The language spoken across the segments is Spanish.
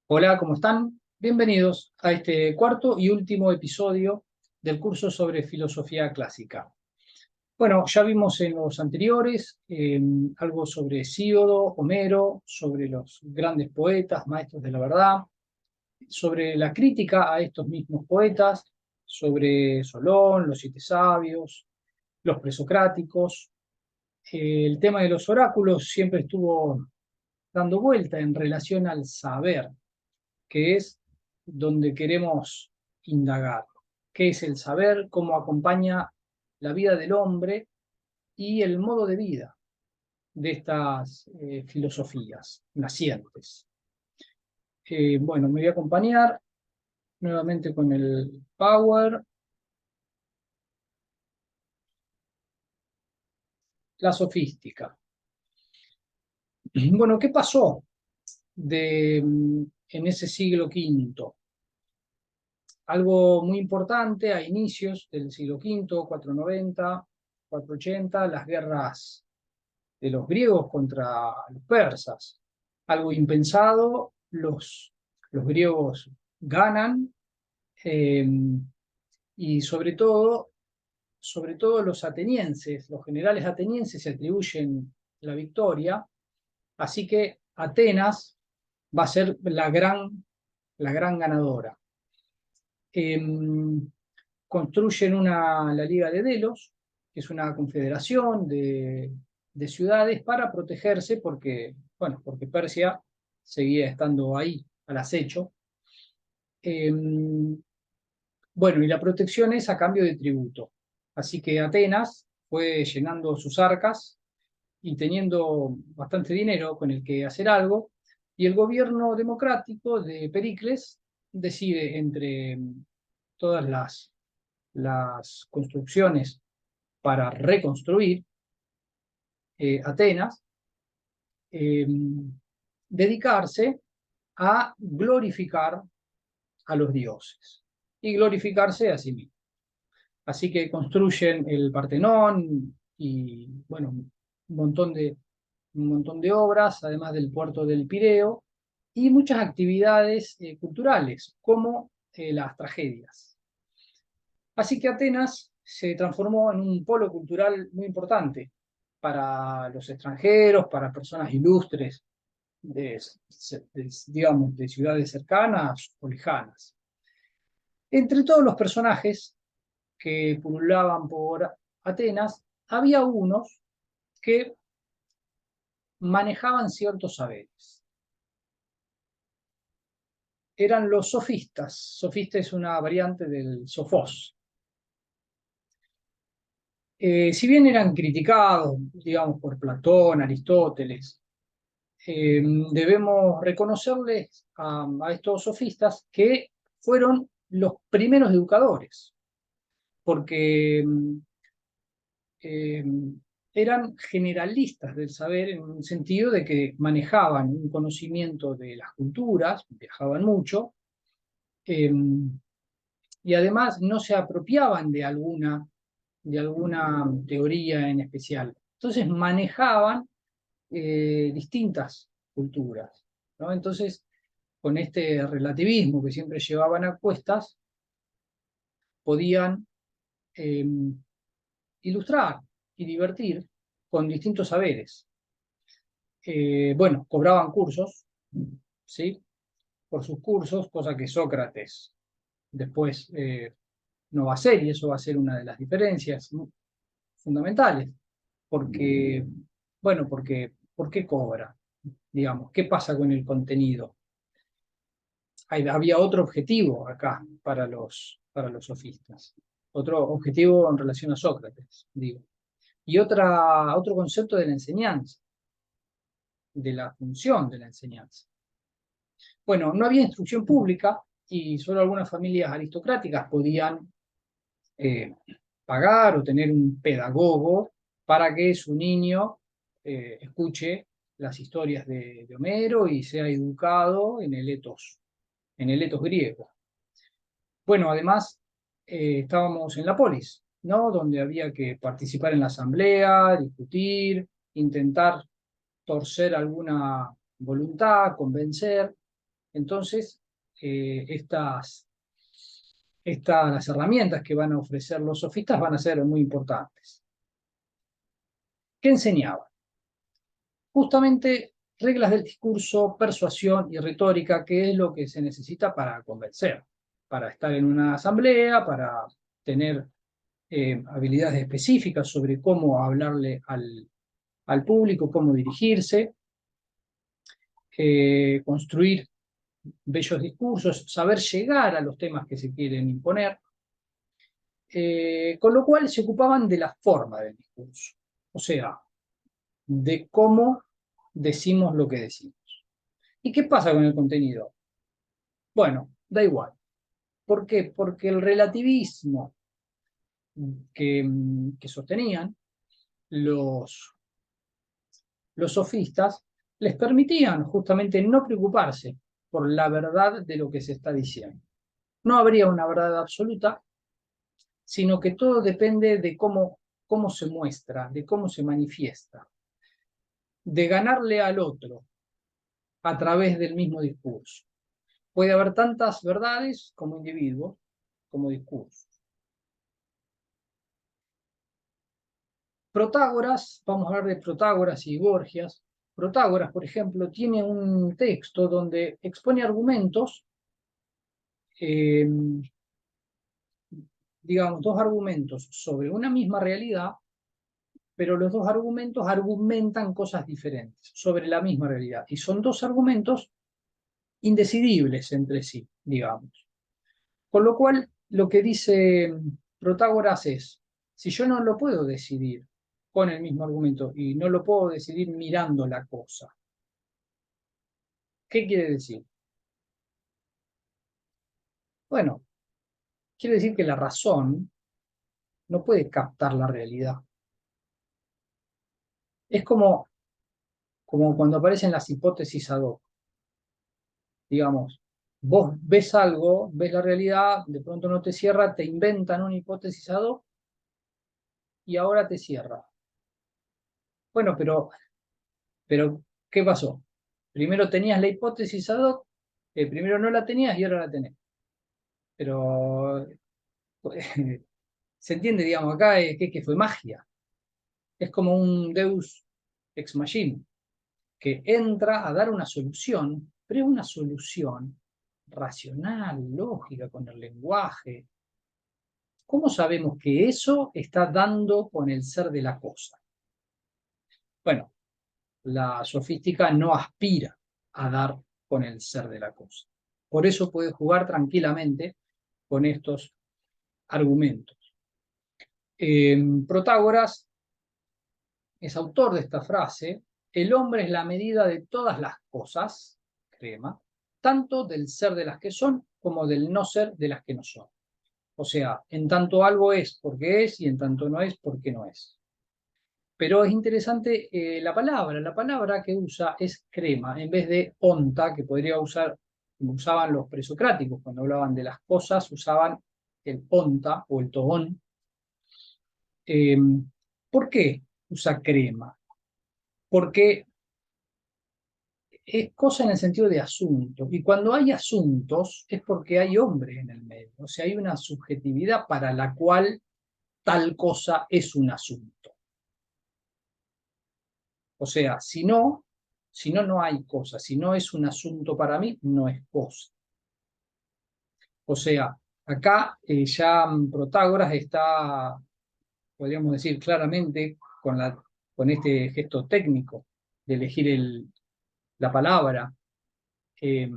Hola, ¿cómo están? Bienvenidos a este cuarto y último episodio del curso sobre filosofía clásica. Bueno, ya vimos en los anteriores algo sobre Hesíodo, Homero, sobre los grandes poetas, maestros de la verdad, sobre la crítica a estos mismos poetas, sobre Solón, los siete sabios, los presocráticos. El tema de los oráculos siempre estuvo dando vuelta en relación al saber, que es donde queremos indagar. ¿Qué es el saber? ¿Cómo acompaña la vida del hombre y el modo de vida de estas filosofías nacientes? Bueno, me voy a acompañar nuevamente con el Power, la sofística. Bueno, ¿qué pasó en ese siglo quinto? Algo muy importante a inicios del siglo quinto, 490, 480, las guerras de los griegos contra los persas. Algo impensado, los griegos ganan eh, y sobre todo los atenienses, los generales atenienses se atribuyen la victoria, así que Atenas va a ser la gran ganadora. Eh, Construyen la Liga de Delos, que es una confederación de ciudades para protegerse porque, bueno, porque Persia seguía estando ahí al acecho. Eh, bueno, y la protección es a cambio de tributo. Así que Atenas fue llenando sus arcas y teniendo bastante dinero con el que hacer algo, y el gobierno democrático de Pericles decide entre todas las construcciones para reconstruir Atenas, eh, dedicarse a glorificar a los dioses y glorificarse a sí mismos. Así que construyen el Partenón y, bueno, un montón de obras, además del puerto del Pireo, y muchas actividades culturales, como las tragedias. Así que Atenas se transformó en un polo cultural muy importante para los extranjeros, para personas ilustres digamos, de ciudades cercanas o lejanas. Entre todos los personajes que pululaban por Atenas, había unos que manejaban ciertos saberes. Eran los sofistas. Sofista es una variante del sofós. Si bien eran criticados, digamos, por Platón, Aristóteles, eh, debemos reconocerles a estos sofistas que fueron los primeros educadores, porque eh, eran generalistas del saber en un sentido de que manejaban un conocimiento de las culturas, viajaban mucho, eh, y además no se apropiaban de alguna teoría en especial. Entonces manejaban distintas culturas, ¿no? Entonces, con este relativismo que siempre llevaban a cuestas, podían eh, ilustrar y divertir con distintos saberes. Bueno, cobraban cursos, ¿sí? Por sus cursos, cosa que Sócrates después no va a hacer, y eso va a ser una de las diferencias fundamentales, porque, bueno, ¿por qué cobra? Digamos, ¿qué pasa con el contenido? Había otro objetivo acá para los sofistas, otro objetivo en relación a Sócrates, digo, y otro concepto de la enseñanza, de la función de la enseñanza. Bueno, no había instrucción pública y solo algunas familias aristocráticas podían eh, pagar o tener un pedagogo para que su niño escuche las historias de Homero y sea educado en el etos griego. Bueno, además estábamos en la polis, ¿no? Donde había que participar en la asamblea, discutir, intentar torcer alguna voluntad, convencer. Entonces, las herramientas que van a ofrecer los sofistas van a ser muy importantes. ¿Qué enseñaban? Justamente reglas del discurso, persuasión y retórica, que es lo que se necesita para convencer, para estar en una asamblea, para tener habilidades específicas sobre cómo hablarle al público, cómo dirigirse, construir bellos discursos, saber llegar a los temas que se quieren imponer, con lo cual se ocupaban de la forma del discurso, o sea, de cómo decimos lo que decimos. ¿Y qué pasa con el contenido? Bueno, da igual. ¿Por qué? Porque el relativismo que sostenían los sofistas les permitían justamente no preocuparse por la verdad de lo que se está diciendo. No habría una verdad absoluta, sino que todo depende de cómo se muestra, de cómo se manifiesta, de ganarle al otro a través del mismo discurso. Puede haber tantas verdades como individuos, como discursos. Protágoras, vamos a hablar de Protágoras y Gorgias. Protágoras, por ejemplo, tiene un texto donde expone argumentos, eh, digamos, dos argumentos sobre una misma realidad, pero los dos argumentos argumentan cosas diferentes sobre la misma realidad. Y son dos argumentos indecidibles entre sí, digamos. Con lo cual, lo que dice Protágoras es, si yo no lo puedo decidir con el mismo argumento y no lo puedo decidir mirando la cosa, ¿qué quiere decir? Bueno, quiere decir que la razón no puede captar la realidad. Es como cuando aparecen las hipótesis ad hoc. Digamos, vos ves algo, ves la realidad, de pronto no te cierra, te inventan una hipótesis ad hoc y ahora te cierra. Bueno, pero ¿qué pasó? Primero tenías la hipótesis ad hoc, primero no la tenías y ahora la tenés. Pero se entiende, digamos, acá que fue magia. Es como un Deus ex machina, que entra a dar una solución, pero es una solución racional, lógica, con el lenguaje. ¿Cómo sabemos que eso está dando con el ser de la cosa? Bueno, la sofística no aspira a dar con el ser de la cosa. Por eso puede jugar tranquilamente con estos argumentos. Protágoras es autor de esta frase: el hombre es la medida de todas las cosas, crema, tanto del ser de las que son como del no ser de las que no son. O sea, en tanto algo es porque es y en tanto no es porque no es. Pero es interesante la palabra que usa es crema, en vez de onta, que podría usar, como usaban los presocráticos, cuando hablaban de las cosas, usaban el onta o el togón. Eh, ¿Por qué usa crema? Porque es cosa en el sentido de asunto, y cuando hay asuntos es porque hay hombres en el medio, o sea, hay una subjetividad para la cual tal cosa es un asunto. O sea, si no, no hay cosa. Si no es un asunto para mí, no es cosa. O sea, acá ya Protágoras está, podríamos decir claramente, con este gesto técnico de elegir la palabra, eh,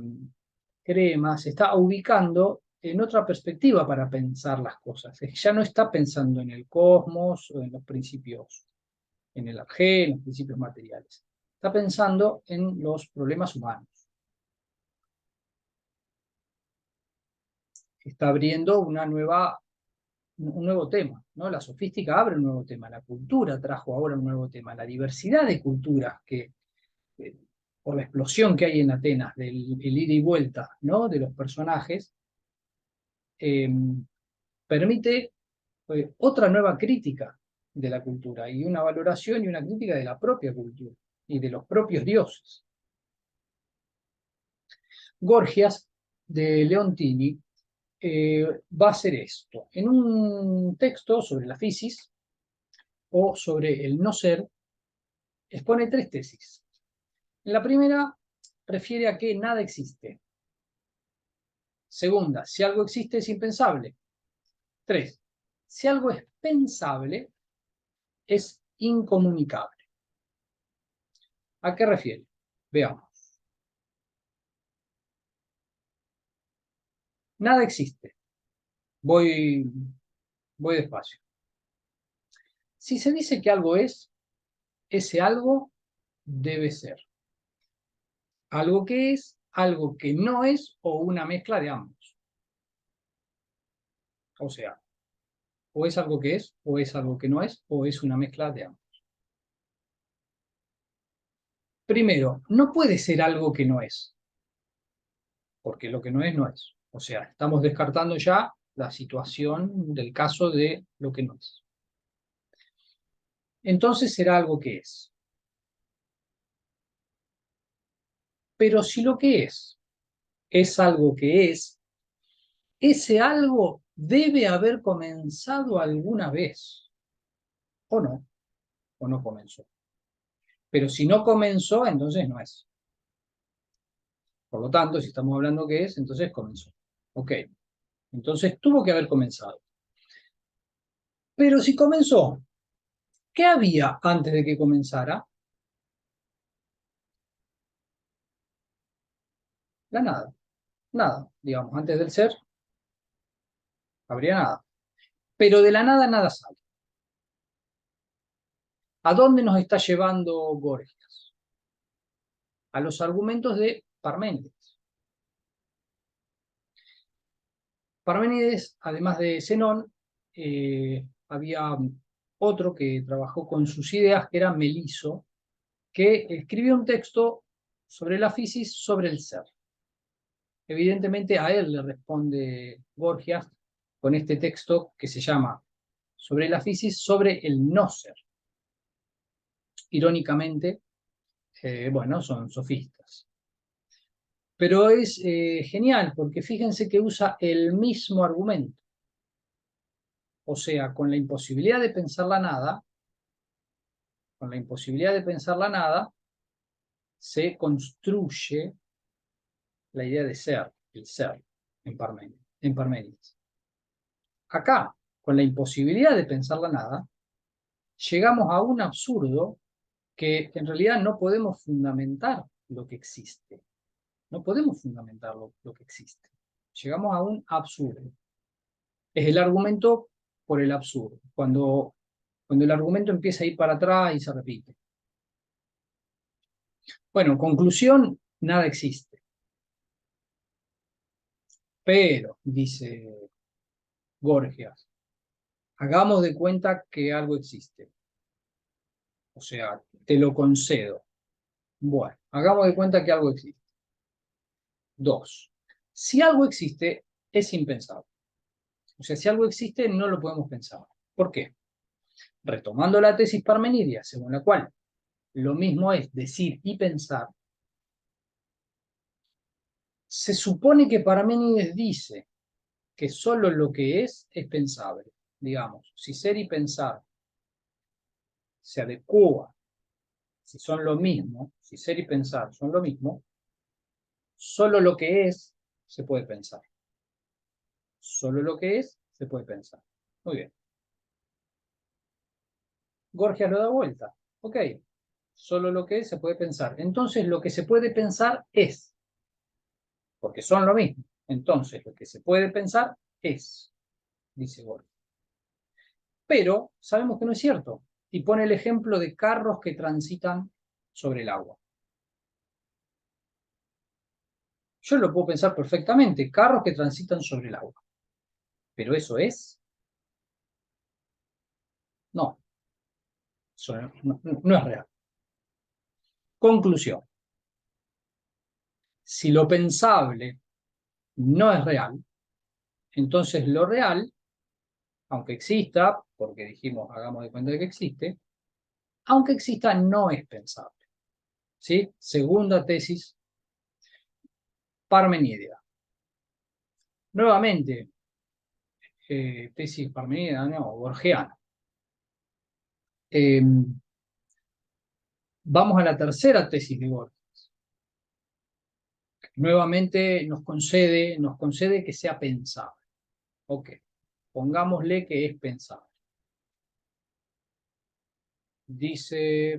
crema, se está ubicando en otra perspectiva para pensar las cosas. Ya no está pensando en el cosmos o en los principios, en el AG, en los principios materiales. Está pensando en los problemas humanos. Está abriendo un nuevo tema, ¿no? La sofística abre un nuevo tema, la cultura trajo ahora un nuevo tema, la diversidad de culturas que, eh, por la explosión que hay en Atenas, del el ida y vuelta, ¿no? De los personajes, eh, permite otra nueva crítica de la cultura y una valoración y una crítica de la propia cultura y de los propios dioses. Gorgias de Leontini va a hacer esto. En un texto sobre la fisis o sobre el no ser, expone 3 tesis. En la primera, refiere a que nada existe. Segunda, si algo existe es impensable. 3, si algo es pensable, es incomunicable. ¿A qué refiere? Veamos. Nada existe. Voy despacio. Si se dice que algo es, ese algo debe ser. Algo que es, algo que no es o una mezcla de ambos. O sea, o es algo que es, o es algo que no es, o es una mezcla de ambos. Primero, no puede ser algo que no es, porque lo que no es, no es. O sea, estamos descartando ya la situación del caso de lo que no es. Entonces será algo que es. Pero si lo que es algo que es, ese algo debe haber comenzado alguna vez, o no comenzó. Pero si no comenzó, entonces no es. Por lo tanto, si estamos hablando que es, entonces comenzó. Ok, entonces tuvo que haber comenzado. Pero si comenzó, ¿qué había antes de que comenzara? La nada. Nada, digamos, antes del ser, habría nada. Pero de la nada, nada sale. ¿A dónde nos está llevando Gorgias? A los argumentos de Parménides. Parménides, además de Zenón, había otro que trabajó con sus ideas, que era Meliso, que escribió un texto sobre la fisis, sobre el ser. Evidentemente a él le responde Gorgias con este texto que se llama Sobre la fisis, sobre el no ser. Irónicamente, bueno, son sofistas. Pero es genial porque fíjense que usa el mismo argumento. O sea, con la imposibilidad de pensar la nada, con la imposibilidad de pensar la nada, se construye la idea de ser, el ser, en Parménides. Acá, con la imposibilidad de pensar la nada, llegamos a un absurdo que en realidad no podemos fundamentar lo que existe. No podemos fundamentar lo que existe. Llegamos a un absurdo. Es el argumento por el absurdo, cuando el argumento empieza a ir para atrás y se repite. Bueno, conclusión, nada existe. Pero, dice Gorgias, hagamos de cuenta que algo existe. O sea, te lo concedo. Bueno, hagamos de cuenta que algo existe. 2. Si algo existe, es impensable. O sea, si algo existe, no lo podemos pensar. ¿Por qué? Retomando la tesis parmenidia, según la cual lo mismo es decir y pensar, se supone que Parménides dice que solo lo que es pensable. Digamos, si ser y pensar se adecúa, si son lo mismo, si ser y pensar son lo mismo, solo lo que es se puede pensar. Solo lo que es se puede pensar. Muy bien. Gorgias lo da vuelta. Ok, solo lo que es se puede pensar. Entonces lo que se puede pensar es, porque son lo mismo. Entonces lo que se puede pensar es, dice Gorgias. Pero sabemos que no es cierto. Y pone el ejemplo de carros que transitan sobre el agua. Yo lo puedo pensar perfectamente, carros que transitan sobre el agua. Pero eso es, no, eso no es real. Conclusión. Si lo pensable no es real, entonces lo real, aunque exista, porque dijimos, hagamos de cuenta de que existe, aunque exista, no es pensable. ¿Sí? Segunda tesis Parmenidea. Nuevamente, tesis parmenidea, no, gorgiana. Vamos a la tercera tesis de Gorgias. Nuevamente nos concede que sea pensable. Ok, pongámosle que es pensable. Dice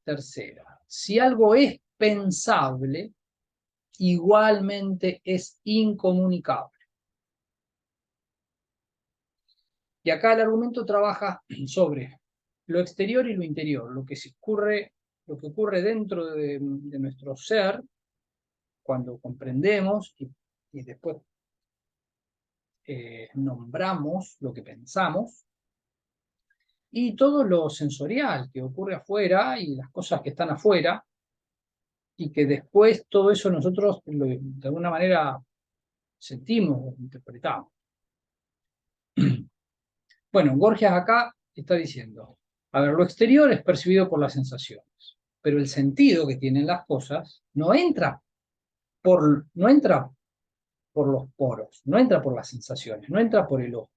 tercera, si algo es pensable, igualmente es incomunicable. Y acá el argumento trabaja sobre lo exterior y lo interior, lo que ocurre dentro de nuestro ser, cuando comprendemos y después nombramos lo que pensamos, y todo lo sensorial que ocurre afuera y las cosas que están afuera, y que después todo eso nosotros de alguna manera sentimos o interpretamos. Bueno, Gorgias acá está diciendo, a ver, lo exterior es percibido por las sensaciones, pero el sentido que tienen las cosas no entra por los poros, no entra por las sensaciones, no entra por el ojo,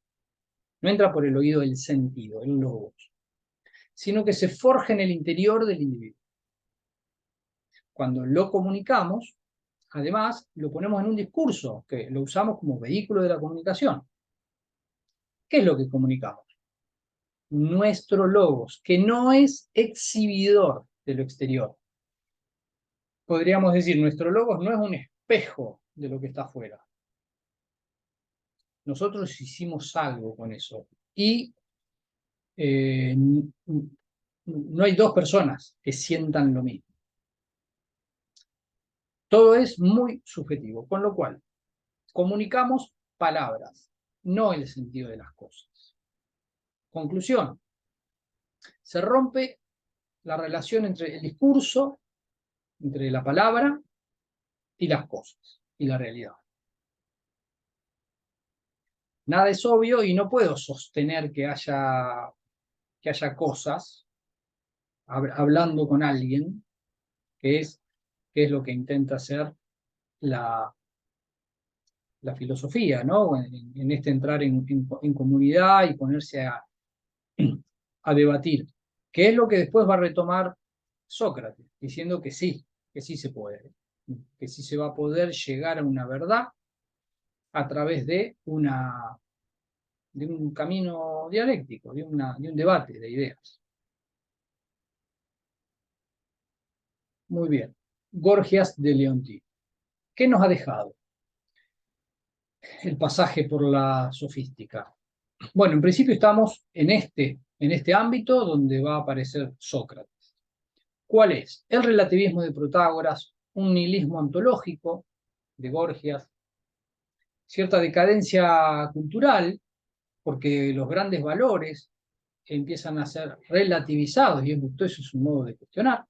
no entra por el oído del sentido, el logos, sino que se forja en el interior del individuo. Cuando lo comunicamos, además, lo ponemos en un discurso, que lo usamos como vehículo de la comunicación. ¿Qué es lo que comunicamos? Nuestro logos, que no es exhibidor de lo exterior. Podríamos decir, nuestro logos no es un espejo de lo que está afuera. Nosotros hicimos algo con eso. Y no hay dos personas que sientan lo mismo. Todo es muy subjetivo, con lo cual comunicamos palabras, no el sentido de las cosas. Conclusión, se rompe la relación entre el discurso, entre la palabra y las cosas, y la realidad. Nada es obvio y no puedo sostener que haya cosas hablando con alguien, que es lo que intenta hacer la filosofía, ¿no? En este entrar en comunidad y ponerse a debatir, que es lo que después va a retomar Sócrates, diciendo que sí se puede, que sí se va a poder llegar a una verdad a través de un camino dialéctico, de un debate de ideas. Muy bien. Gorgias de Leontí. ¿Qué nos ha dejado el pasaje por la sofística? Bueno, en principio estamos en este ámbito donde va a aparecer Sócrates. ¿Cuál es? El relativismo de Protágoras, un nihilismo ontológico de Gorgias, cierta decadencia cultural, porque los grandes valores empiezan a ser relativizados, y eso es un modo de cuestionar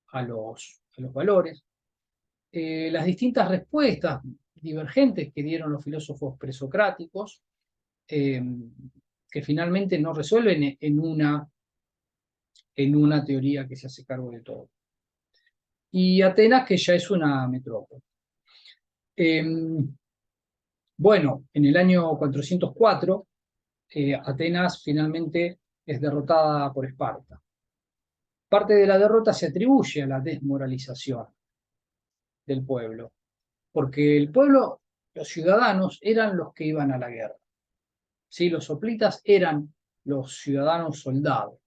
a los valores. Las distintas respuestas divergentes que dieron los filósofos presocráticos, que finalmente no resuelven en una teoría que se hace cargo de todo. Y Atenas, que ya es una metrópoli. Bueno, en el año 404, Atenas finalmente es derrotada por Esparta. Parte de la derrota se atribuye a la desmoralización del pueblo, porque el pueblo, los ciudadanos, eran los que iban a la guerra. ¿Sí? Los hoplitas eran los ciudadanos soldados,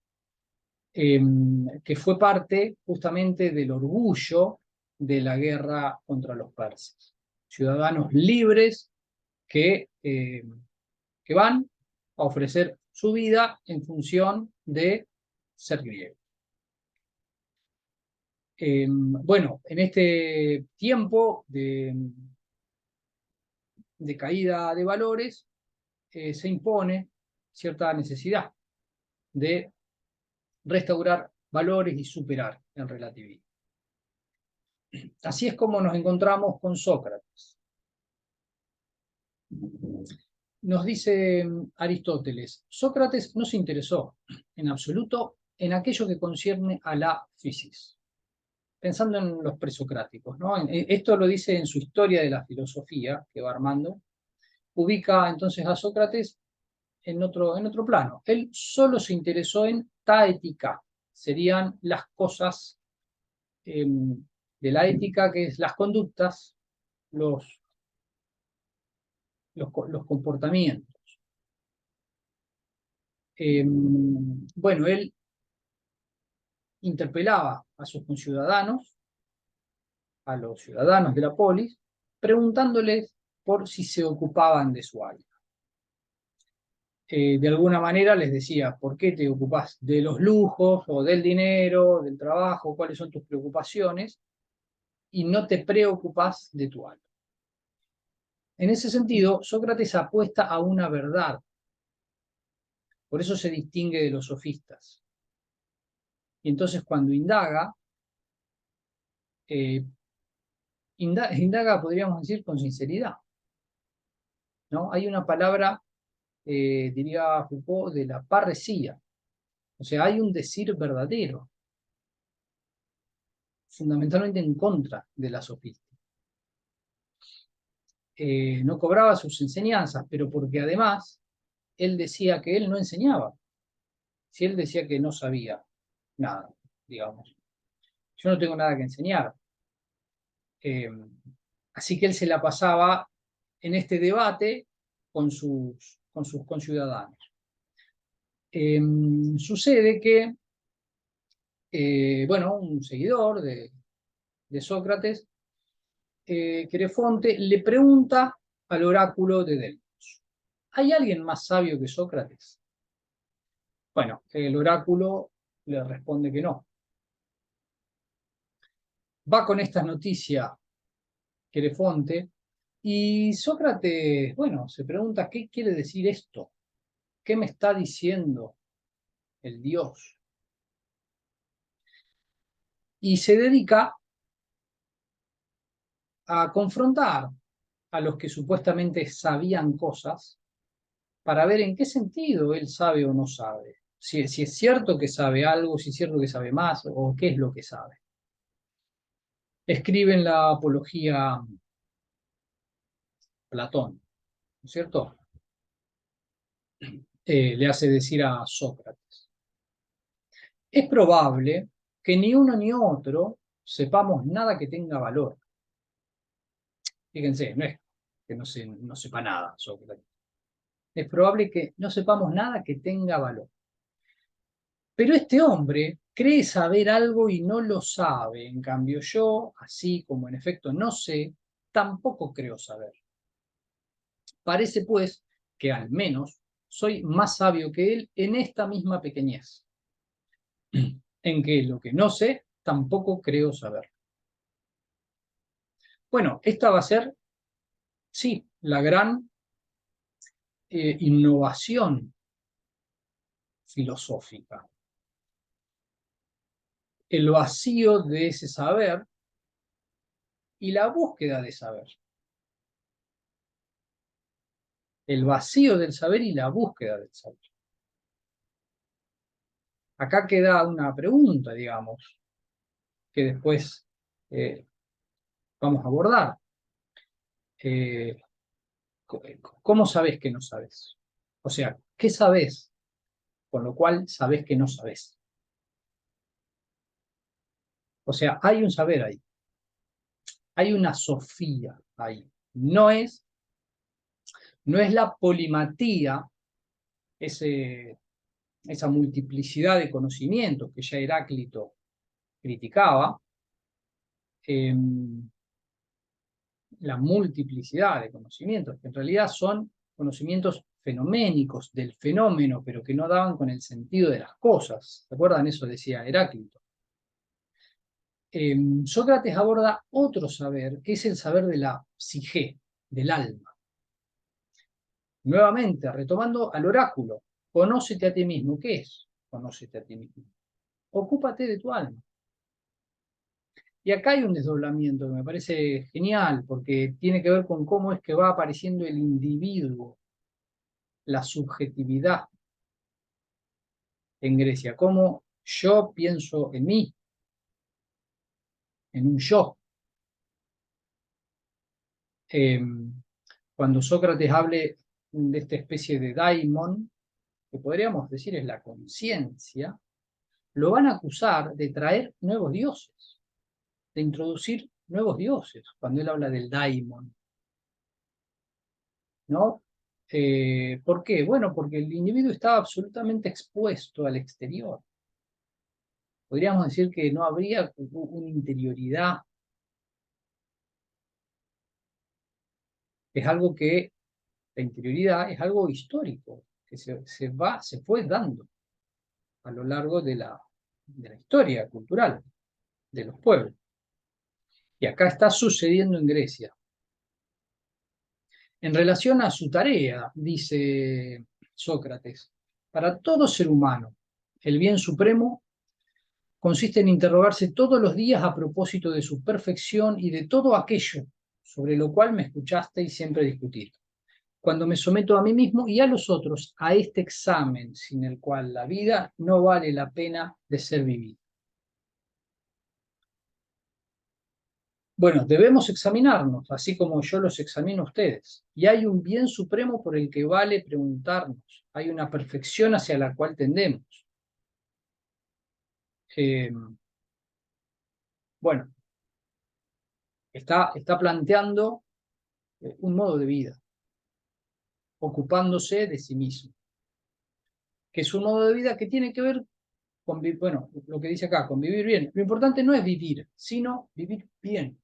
que fue parte justamente del orgullo de la guerra contra los persas. Ciudadanos libres que van a ofrecer su vida en función de ser griegos. Bueno, en este tiempo de caída de valores, se impone cierta necesidad de restaurar valores y superar el relativismo. Así es como nos encontramos con Sócrates. Nos dice Aristóteles, Sócrates no se interesó en absoluto en aquello que concierne a la physis. pensando en los presocráticos, ¿no? Esto lo dice en su Historia de la Filosofía, que va armando, ubica entonces a Sócrates en otro plano. Él solo se interesó en ta ética, serían las cosas de la ética, que es las conductas, los, los comportamientos. Bueno, él interpelaba a sus conciudadanos, a los ciudadanos de la polis, preguntándoles por si se ocupaban de su alma. De alguna manera les decía, ¿por qué te ocupas de los lujos o del dinero, del trabajo? ¿Cuáles son tus preocupaciones? Y no te preocupas de tu alma. En ese sentido, Sócrates apuesta a una verdad. Por eso se distingue de los sofistas. Y entonces cuando indaga, eh, indaga, podríamos decir, con sinceridad, ¿no? Hay una palabra, diría Foucault, de la parresía. O sea, hay un decir verdadero, fundamentalmente en contra de la sofista. No cobraba sus enseñanzas, pero porque además él decía que él no enseñaba. Si él decía que no sabía nada, digamos. Yo no tengo nada que enseñar. Eh, Así que él se la pasaba en este debate con sus conciudadanos. Sucede que, bueno, un seguidor de Sócrates, Querefonte, le pregunta al oráculo de Delfos: ¿hay alguien más sabio que Sócrates? Bueno, el oráculo le responde que no. Va con estas noticias Querefonte y Sócrates, bueno, se pregunta: ¿qué quiere decir esto? ¿Qué me está diciendo el Dios? Y se dedica a confrontar a los que supuestamente sabían cosas para ver en qué sentido él sabe o no sabe. Si es cierto que sabe algo, si es cierto que sabe más, o qué es lo que sabe. Escribe en la Apología Platón, ¿no es cierto? Le hace decir a Sócrates: es probable que ni uno ni otro sepamos nada que tenga valor. Fíjense, no es que no sepa nada Sócrates. Es probable que no sepamos nada que tenga valor. Pero este hombre cree saber algo y no lo sabe. En cambio yo, así como en efecto no sé, tampoco creo saber. Parece pues que al menos soy más sabio que él en esta misma pequeñez, en que lo que no sé, tampoco creo saber. Bueno, esta va a ser, sí, la gran innovación filosófica. El vacío de ese saber y la búsqueda de saber. El vacío del saber y la búsqueda del saber. Acá queda una pregunta, digamos, que después eh, vamos a abordar. Eh, ¿Cómo sabes que no sabes? O sea, ¿qué sabes? Con lo cual sabes que no sabes. O sea, hay un saber ahí. Hay una sofía ahí. No es la polimatía, ese, esa multiplicidad de conocimientos que ya Heráclito criticaba, eh, la multiplicidad de conocimientos, que en realidad son conocimientos fenoménicos del fenómeno, pero que no daban con el sentido de las cosas. ¿Se acuerdan? Eso decía Heráclito. Sócrates aborda otro saber, que es el saber de la psique, del alma. Nuevamente, retomando al oráculo: conócete a ti mismo. ¿Qué es conócete a ti mismo? Ocúpate de tu alma. Y acá hay un desdoblamiento que me parece genial, porque tiene que ver con cómo es que va apareciendo el individuo, la subjetividad en Grecia, cómo yo pienso en mí, en un yo. Cuando Sócrates hable de esta especie de daimon, que podríamos decir es la conciencia, lo van a acusar de traer nuevos dioses, de introducir nuevos dioses, cuando él habla del daimon, ¿no? ¿Por qué? Bueno, porque el individuo estaba absolutamente expuesto al exterior. Podríamos decir que no habría una interioridad. Es algo que, la interioridad es algo histórico, que se fue dando a lo largo de la historia cultural de los pueblos. Y acá está sucediendo en Grecia. En relación a su tarea, dice Sócrates, para todo ser humano, el bien supremo consiste en interrogarse todos los días a propósito de su perfección y de todo aquello sobre lo cual me escuchasteis siempre discutir. Cuando me someto a mí mismo y a los otros a este examen sin el cual la vida no vale la pena de ser vivida. Bueno, debemos examinarnos, así como yo los examino a ustedes. Y hay un bien supremo por el que vale preguntarnos. Hay una perfección hacia la cual tendemos. Eh, bueno, está planteando un modo de vida, ocupándose de sí mismo, que es un modo de vida que tiene que ver con, bueno, lo que dice acá, con vivir bien. Lo importante no es vivir, sino vivir bien.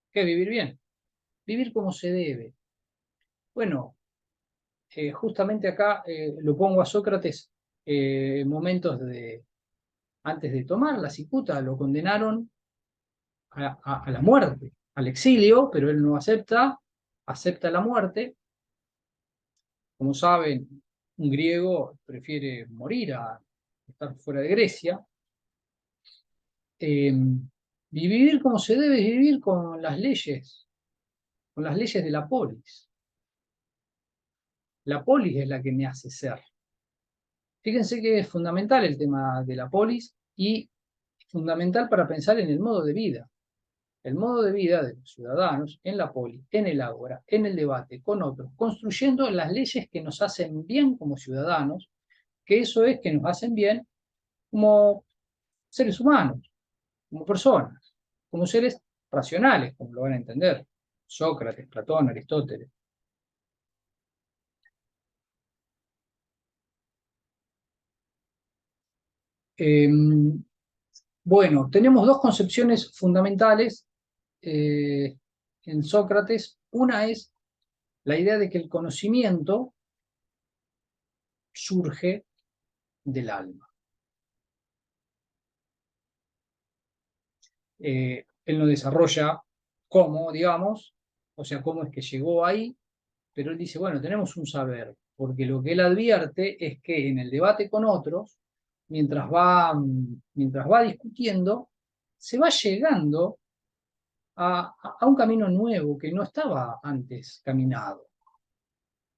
¿Qué es vivir bien? Vivir como se debe. Bueno, justamente acá lo pongo a Sócrates momentos antes de tomar la cicuta, lo condenaron a la muerte, al exilio, pero él no acepta la muerte. Como saben, un griego prefiere morir a estar fuera de Grecia. Eh, y vivir como se debe vivir con las leyes de la polis. La polis es la que me hace ser. Fíjense que es fundamental el tema de la polis y fundamental para pensar en el modo de vida. El modo de vida de los ciudadanos en la polis, en el ágora, en el debate con otros, construyendo las leyes que nos hacen bien como ciudadanos, que eso es que nos hacen bien como seres humanos, como personas, como seres racionales, como lo van a entender Sócrates, Platón, Aristóteles. Eh, bueno, tenemos dos concepciones fundamentales eh, en Sócrates. Una es la idea de que el conocimiento surge del alma. Él no desarrolla cómo, digamos, o sea, cómo es que llegó ahí, pero él dice, bueno, tenemos un saber, porque lo que él advierte es que en el debate con otros, mientras va discutiendo, se va llegando a un camino nuevo que no estaba antes caminado.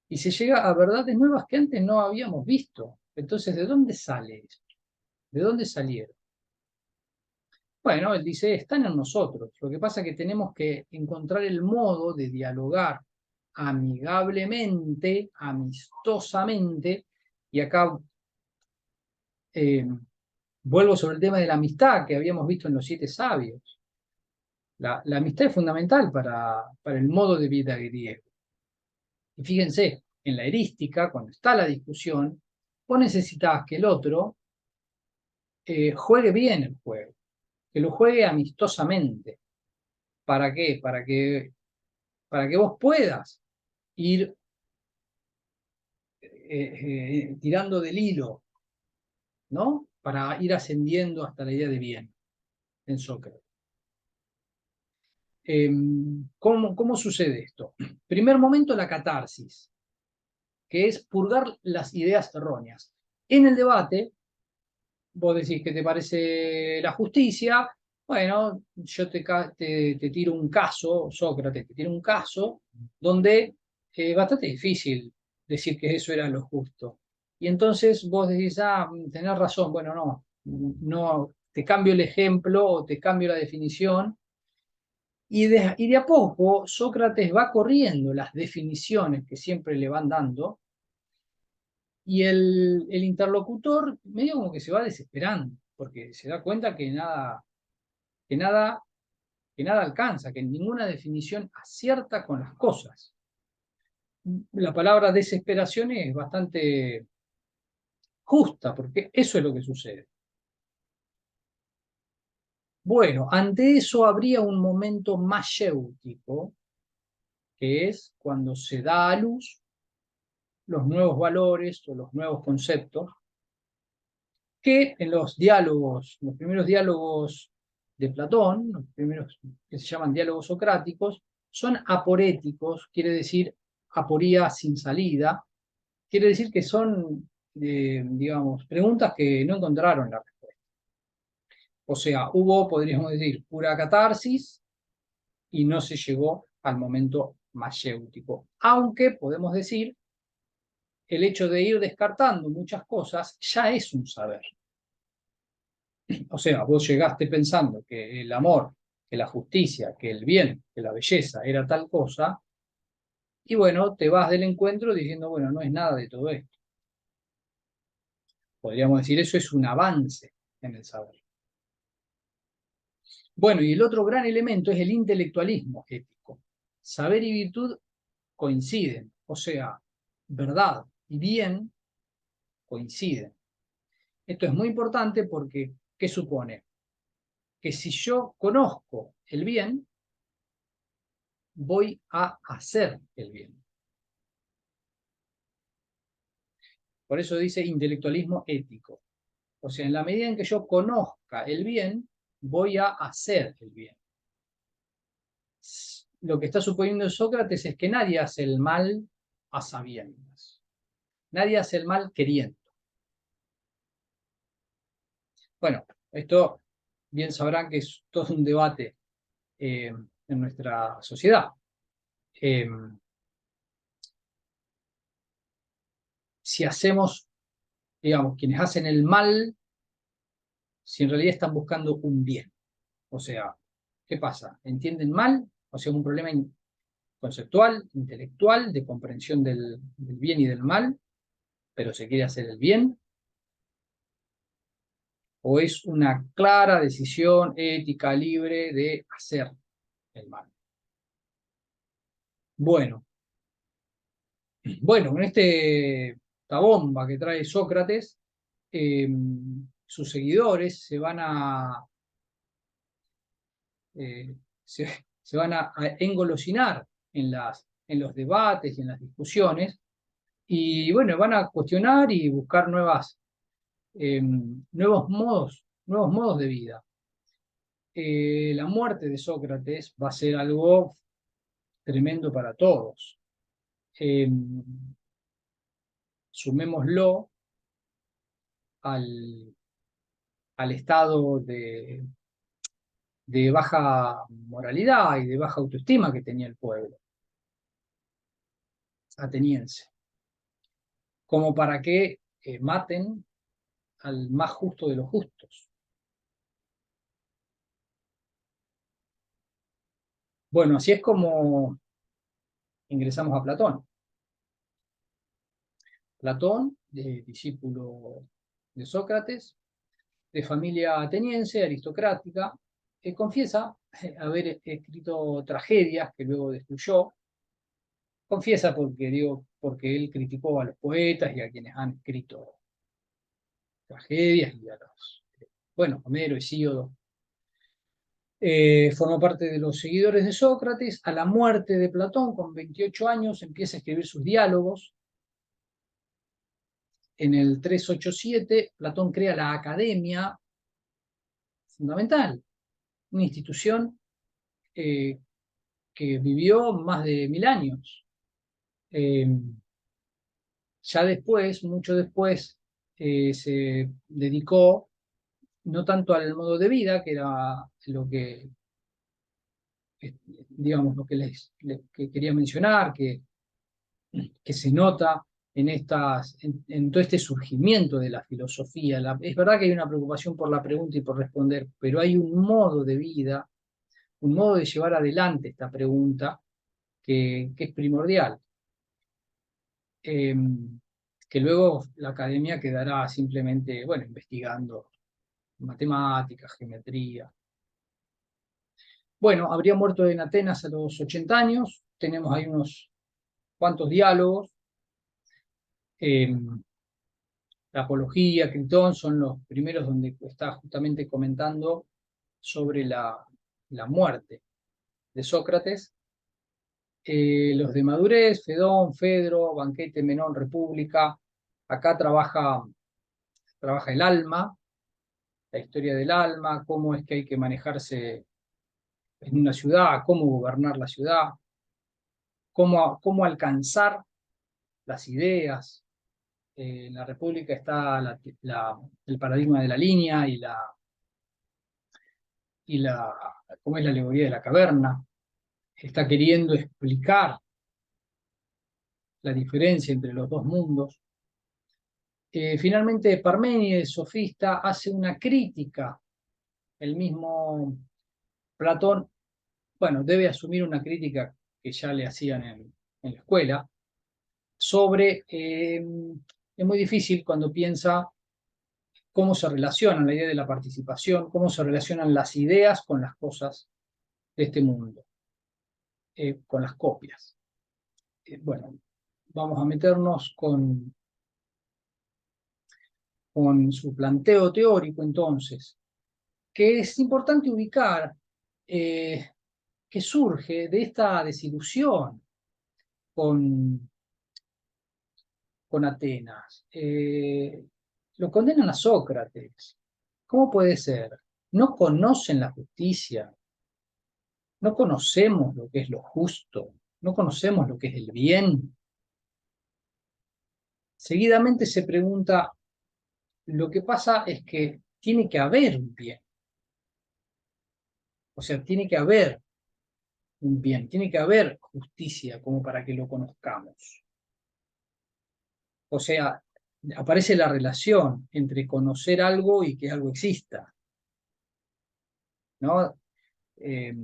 Y se llega a verdades nuevas que antes no habíamos visto. Entonces, ¿de dónde sale esto? ¿De dónde salieron? Bueno, él dice, están en nosotros. Lo que pasa es que tenemos que encontrar el modo de dialogar amigablemente, amistosamente, y acá eh, vuelvo sobre el tema de la amistad que habíamos visto en los siete sabios. La amistad es fundamental para el modo de vida griego. Y fíjense, en la erística, cuando está la discusión, vos necesitas que el otro juegue bien el juego, que lo juegue amistosamente. ¿Para qué? Para que vos puedas ir tirando del hilo, ¿no? Para ir ascendiendo hasta la idea de bien en Sócrates. ¿Cómo sucede esto? Primer momento, la catarsis, que es purgar las ideas erróneas. En el debate, vos decís que te parece la justicia, bueno, yo te tiro un caso, Sócrates te tira un caso, donde es bastante difícil decir que eso era lo justo. Y entonces vos decís, tenés razón, bueno, no, te cambio el ejemplo o te cambio la definición. Y de a poco Sócrates va corriendo las definiciones que siempre le van dando y el interlocutor medio como que se va desesperando porque se da cuenta que nada, que nada alcanza, que ninguna definición acierta con las cosas. La palabra desesperación es bastante justa porque eso es lo que sucede. Bueno, ante eso habría un momento mayéutico, que es cuando se da a luz los nuevos valores o los nuevos conceptos, que en los diálogos, los primeros diálogos de Platón, los primeros que se llaman diálogos socráticos, son aporéticos, quiere decir aporía sin salida, quiere decir que son, digamos, preguntas que no encontraron la respuesta. O sea, hubo, podríamos decir, pura catarsis y no se llegó al momento mayéutico. Aunque podemos decir, el hecho de ir descartando muchas cosas ya es un saber. O sea, vos llegaste pensando que el amor, que la justicia, que el bien, que la belleza era tal cosa, y bueno, te vas del encuentro diciendo, bueno, no es nada de todo esto. Podríamos decir, eso es un avance en el saber. Bueno, y el otro gran elemento es el intelectualismo ético. Saber y virtud coinciden, o sea, verdad y bien coinciden. Esto es muy importante porque, ¿qué supone? Que si yo conozco el bien, voy a hacer el bien. Por eso dice intelectualismo ético. O sea, en la medida en que yo conozca el bien, voy a hacer el bien. Lo que está suponiendo Sócrates es que nadie hace el mal a sabiendas. Nadie hace el mal queriendo. Bueno, esto bien sabrán que es todo un debate en nuestra sociedad. Eh, si hacemos, digamos, quienes hacen el mal, si en realidad están buscando un bien. O sea, ¿qué pasa? ¿Entienden mal? O sea, un problema conceptual, intelectual, de comprensión del bien y del mal, pero se quiere hacer el bien, o es una clara decisión ética libre de hacer el mal. Bueno, con esta bomba que trae Sócrates, eh, sus seguidores eh, se, se van a engolosinar en los debates y en las discusiones, y bueno, van a cuestionar y buscar nuevos modos de vida. La muerte de Sócrates va a ser algo tremendo para todos. Eh, Sumémoslo al, al estado de baja moralidad y de baja autoestima que tenía el pueblo ateniense, como para que maten al más justo de los justos. Bueno, así es como ingresamos a Platón. Platón, discípulo de Sócrates, de familia ateniense, aristocrática, confiesa haber escrito tragedias que luego destruyó. Confiesa porque él criticó a los poetas y a quienes han escrito tragedias y a los, bueno, Homero, Hesíodo. Formó parte de los seguidores de Sócrates. A la muerte de Platón, con 28 años, empieza a escribir sus diálogos. En el 387, Platón crea la Academia, fundamental, una institución eh, que vivió más de 1000 años. Eh, ya después, mucho después, se dedicó no tanto al modo de vida, que era lo digamos, lo que que quería mencionar, que se nota en todo este surgimiento de la filosofía. Es verdad que hay una preocupación por la pregunta y por responder, pero hay un modo de vida, un modo de llevar adelante esta pregunta que es primordial, eh, que luego la academia quedará simplemente, bueno, investigando matemáticas, geometría. Bueno, habría muerto en Atenas a los 80 años, tenemos ahí unos cuantos diálogos. eh, La Apología, Critón son los primeros donde está justamente comentando sobre la muerte de Sócrates. Los de Madurez, Fedón, Fedro, Banquete, Menón, República. Acá trabaja el alma, la historia del alma, cómo es que hay que manejarse en una ciudad, cómo gobernar la ciudad, cómo alcanzar las ideas. En la República está el paradigma de la línea y cómo es la alegoría de la caverna. Está queriendo explicar la diferencia entre los dos mundos. Finalmente, Parménides, sofista, hace una crítica. El mismo Platón, bueno, debe asumir una crítica que ya le hacían en la escuela, sobre, es muy difícil cuando piensa cómo se relaciona la idea de la participación, cómo se relacionan las ideas con las cosas de este mundo, con las copias. Bueno, vamos a meternos con su planteo teórico entonces, que es importante ubicar eh, que surge de esta desilusión con, con Atenas. Lo condenan a Sócrates. ¿Cómo puede ser? No conocen la justicia, no conocemos lo que es lo justo, no conocemos lo que es el bien. Seguidamente se pregunta, lo que pasa es que tiene que haber un bien, o sea, tiene que haber un bien, tiene que haber justicia como para que lo conozcamos. O sea, aparece la relación entre conocer algo y que algo exista, ¿no? Eh,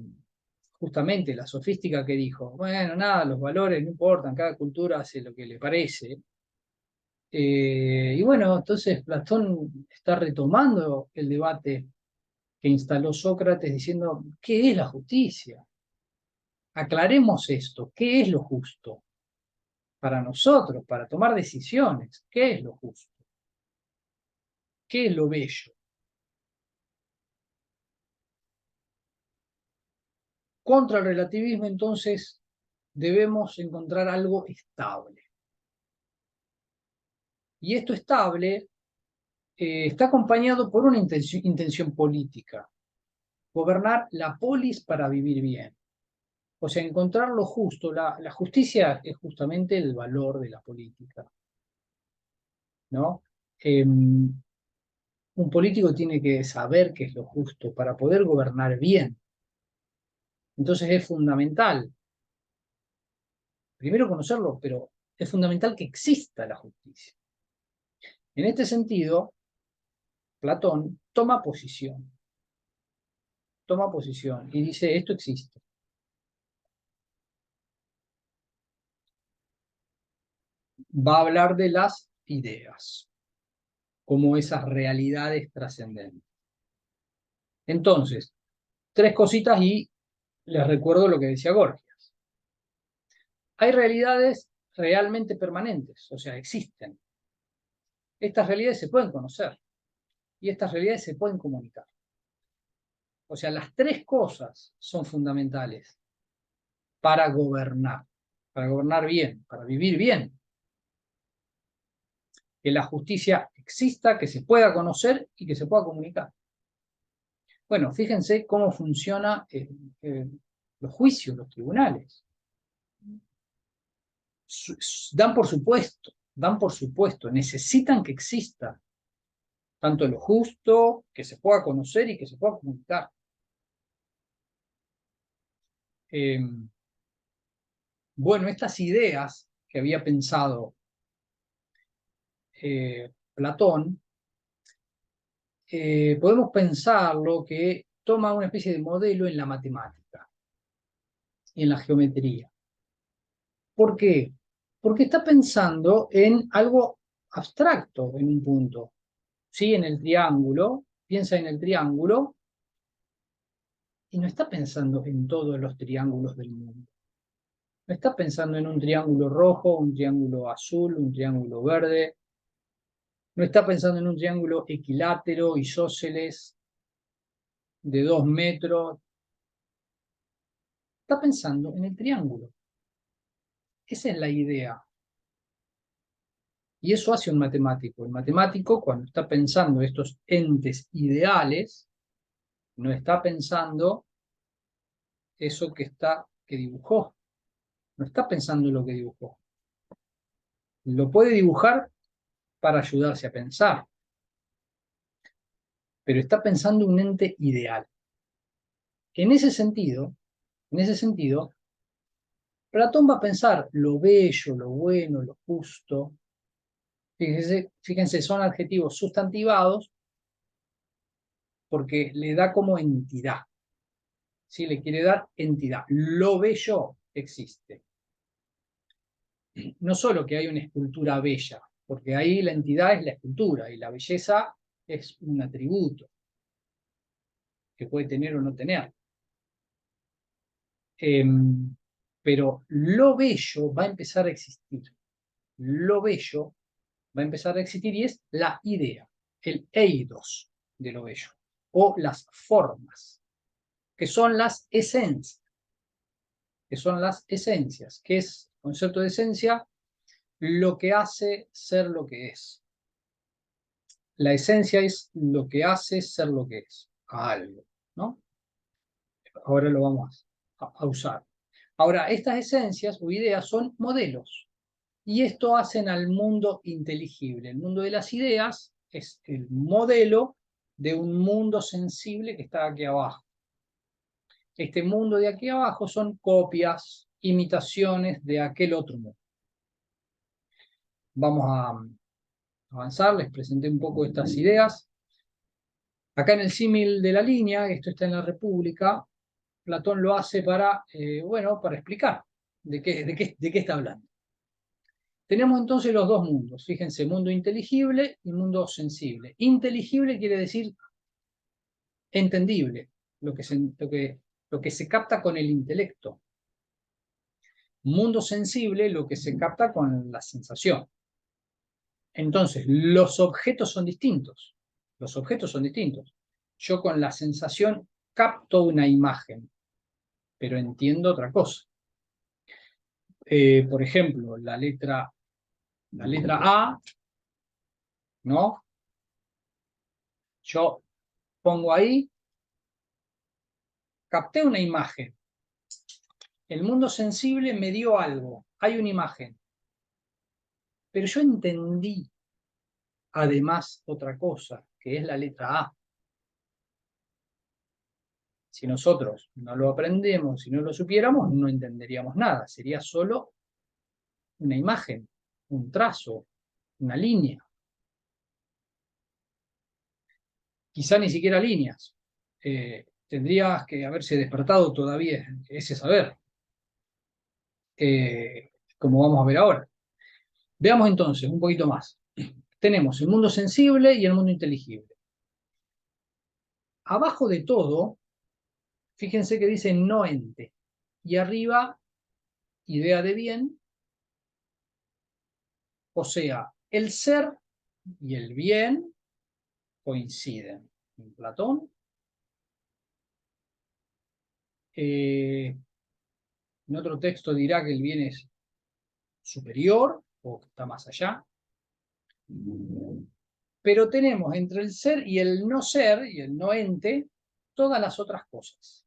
Justamente la sofística que dijo, bueno, nada, los valores no importan, cada cultura hace lo que le parece. Y bueno, entonces Platón está retomando el debate que instaló Sócrates diciendo, ¿qué es la justicia? Aclaremos esto, ¿qué es lo justo? Para nosotros, para tomar decisiones, ¿qué es lo justo? ¿Qué es lo bello? Contra el relativismo, entonces, debemos encontrar algo estable. Y esto estable está acompañado por una intención política, gobernar la polis para vivir bien. O sea, encontrar lo justo. La justicia es justamente el valor de la política, ¿no? Un político tiene que saber qué es lo justo para poder gobernar bien. Entonces es fundamental, primero conocerlo, pero es fundamental que exista la justicia. En este sentido, Platón toma posición y dice, esto existe. Va a hablar de las ideas, como esas realidades trascendentes. Entonces, tres cositas y les recuerdo lo que decía Gorgias. Hay realidades realmente permanentes, o sea, existen. Estas realidades se pueden conocer y estas realidades se pueden comunicar. O sea, las tres cosas son fundamentales para gobernar bien, para vivir bien. Que la justicia exista, que se pueda conocer y que se pueda comunicar. Bueno, fíjense cómo funcionan los juicios, los tribunales. Dan por supuesto, necesitan que exista tanto lo justo, que se pueda conocer y que se pueda comunicar. Bueno, estas ideas que había pensado Platón, podemos pensarlo que toma una especie de modelo en la matemática y en la geometría. ¿Por qué? Porque está pensando en algo abstracto en un punto. ¿Sí? En el triángulo, piensa en el triángulo y no está pensando en todos los triángulos del mundo. No está pensando en un triángulo rojo, un triángulo azul, un triángulo verde. No está pensando en un triángulo equilátero, isósceles, de 2 metros. Está pensando en el triángulo. Esa es la idea. Y eso hace un matemático. El matemático, cuando está pensando estos entes ideales, no está pensando eso que dibujó. No está pensando en lo que dibujó. Lo puede dibujar para ayudarse a pensar, pero está pensando un ente ideal. En ese sentido, Platón va a pensar lo bello, lo bueno, lo justo. Fíjense, son adjetivos sustantivados porque le da como entidad. ¿Sí? Le quiere dar entidad. Lo bello existe. No solo que hay una escultura bella, porque ahí la entidad es la escultura y la belleza es un atributo que puede tener o no tener. Pero lo bello va a empezar a existir. Lo bello va a empezar a existir y es la idea, el eidos de lo bello, o las formas, que son las esencias, que es el concepto de esencia, lo que hace ser lo que es. La esencia es lo que hace ser lo que es, algo, ¿no? Ahora lo vamos a usar. Ahora, estas esencias o ideas son modelos, y esto hacen al mundo inteligible. El mundo de las ideas es el modelo de un mundo sensible que está aquí abajo. Este mundo de aquí abajo son copias, imitaciones de aquel otro mundo. Vamos a avanzar, les presenté un poco estas ideas. Acá en el símil de la línea, esto está en la República, Platón lo hace para, bueno, para explicar de qué está hablando. Tenemos entonces los dos mundos, fíjense, mundo inteligible y mundo sensible. Inteligible quiere decir entendible, lo que se capta con el intelecto. Mundo sensible, lo que se capta con la sensación. Entonces, los objetos son distintos. Los objetos son distintos. Yo con la sensación capto una imagen, pero entiendo otra cosa. Por ejemplo, la letra A, ¿no? Yo pongo ahí, capté una imagen. El mundo sensible me dio algo, hay una imagen. Pero yo entendí además otra cosa, que es la letra A. Si nosotros no lo aprendemos, si no lo supiéramos, no entenderíamos nada. Sería solo una imagen, un trazo, una línea. Quizá ni siquiera líneas. Tendrías que haberse despertado todavía ese saber, como vamos a ver ahora. Veamos entonces un poquito más. Tenemos el mundo sensible y el mundo inteligible. Abajo de todo, fíjense que dice no ente. Y arriba, idea de bien. O sea, el ser y el bien coinciden. En Platón, en otro texto dirá que el bien es superior o que está más allá. Pero tenemos entre el ser y el no ente, todas las otras cosas.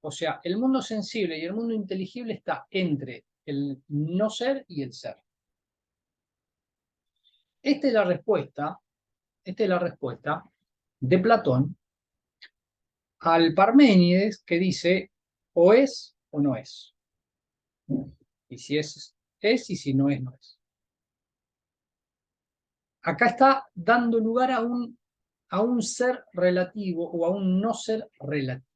O sea, el mundo sensible y el mundo inteligible está entre el no ser y el ser. Esta es la respuesta de Platón al Parménides que dice o es o no es. Y si es y si no es, no es. acá está dando lugar a un ser relativo o a un no ser relativo.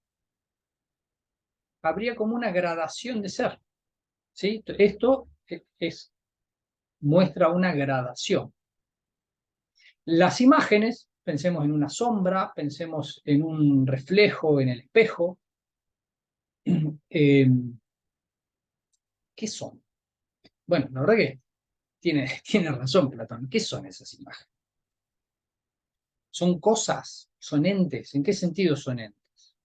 Habría como una gradación de ser, ¿sí? Esto muestra una gradación. Las imágenes, pensemos en una sombra, pensemos en un reflejo en el espejo. Eh, ¿Qué son? Bueno, la verdad que tiene razón Platón. ¿Qué son esas imágenes? ¿Son cosas? ¿Son entes? ¿En qué sentido son entes?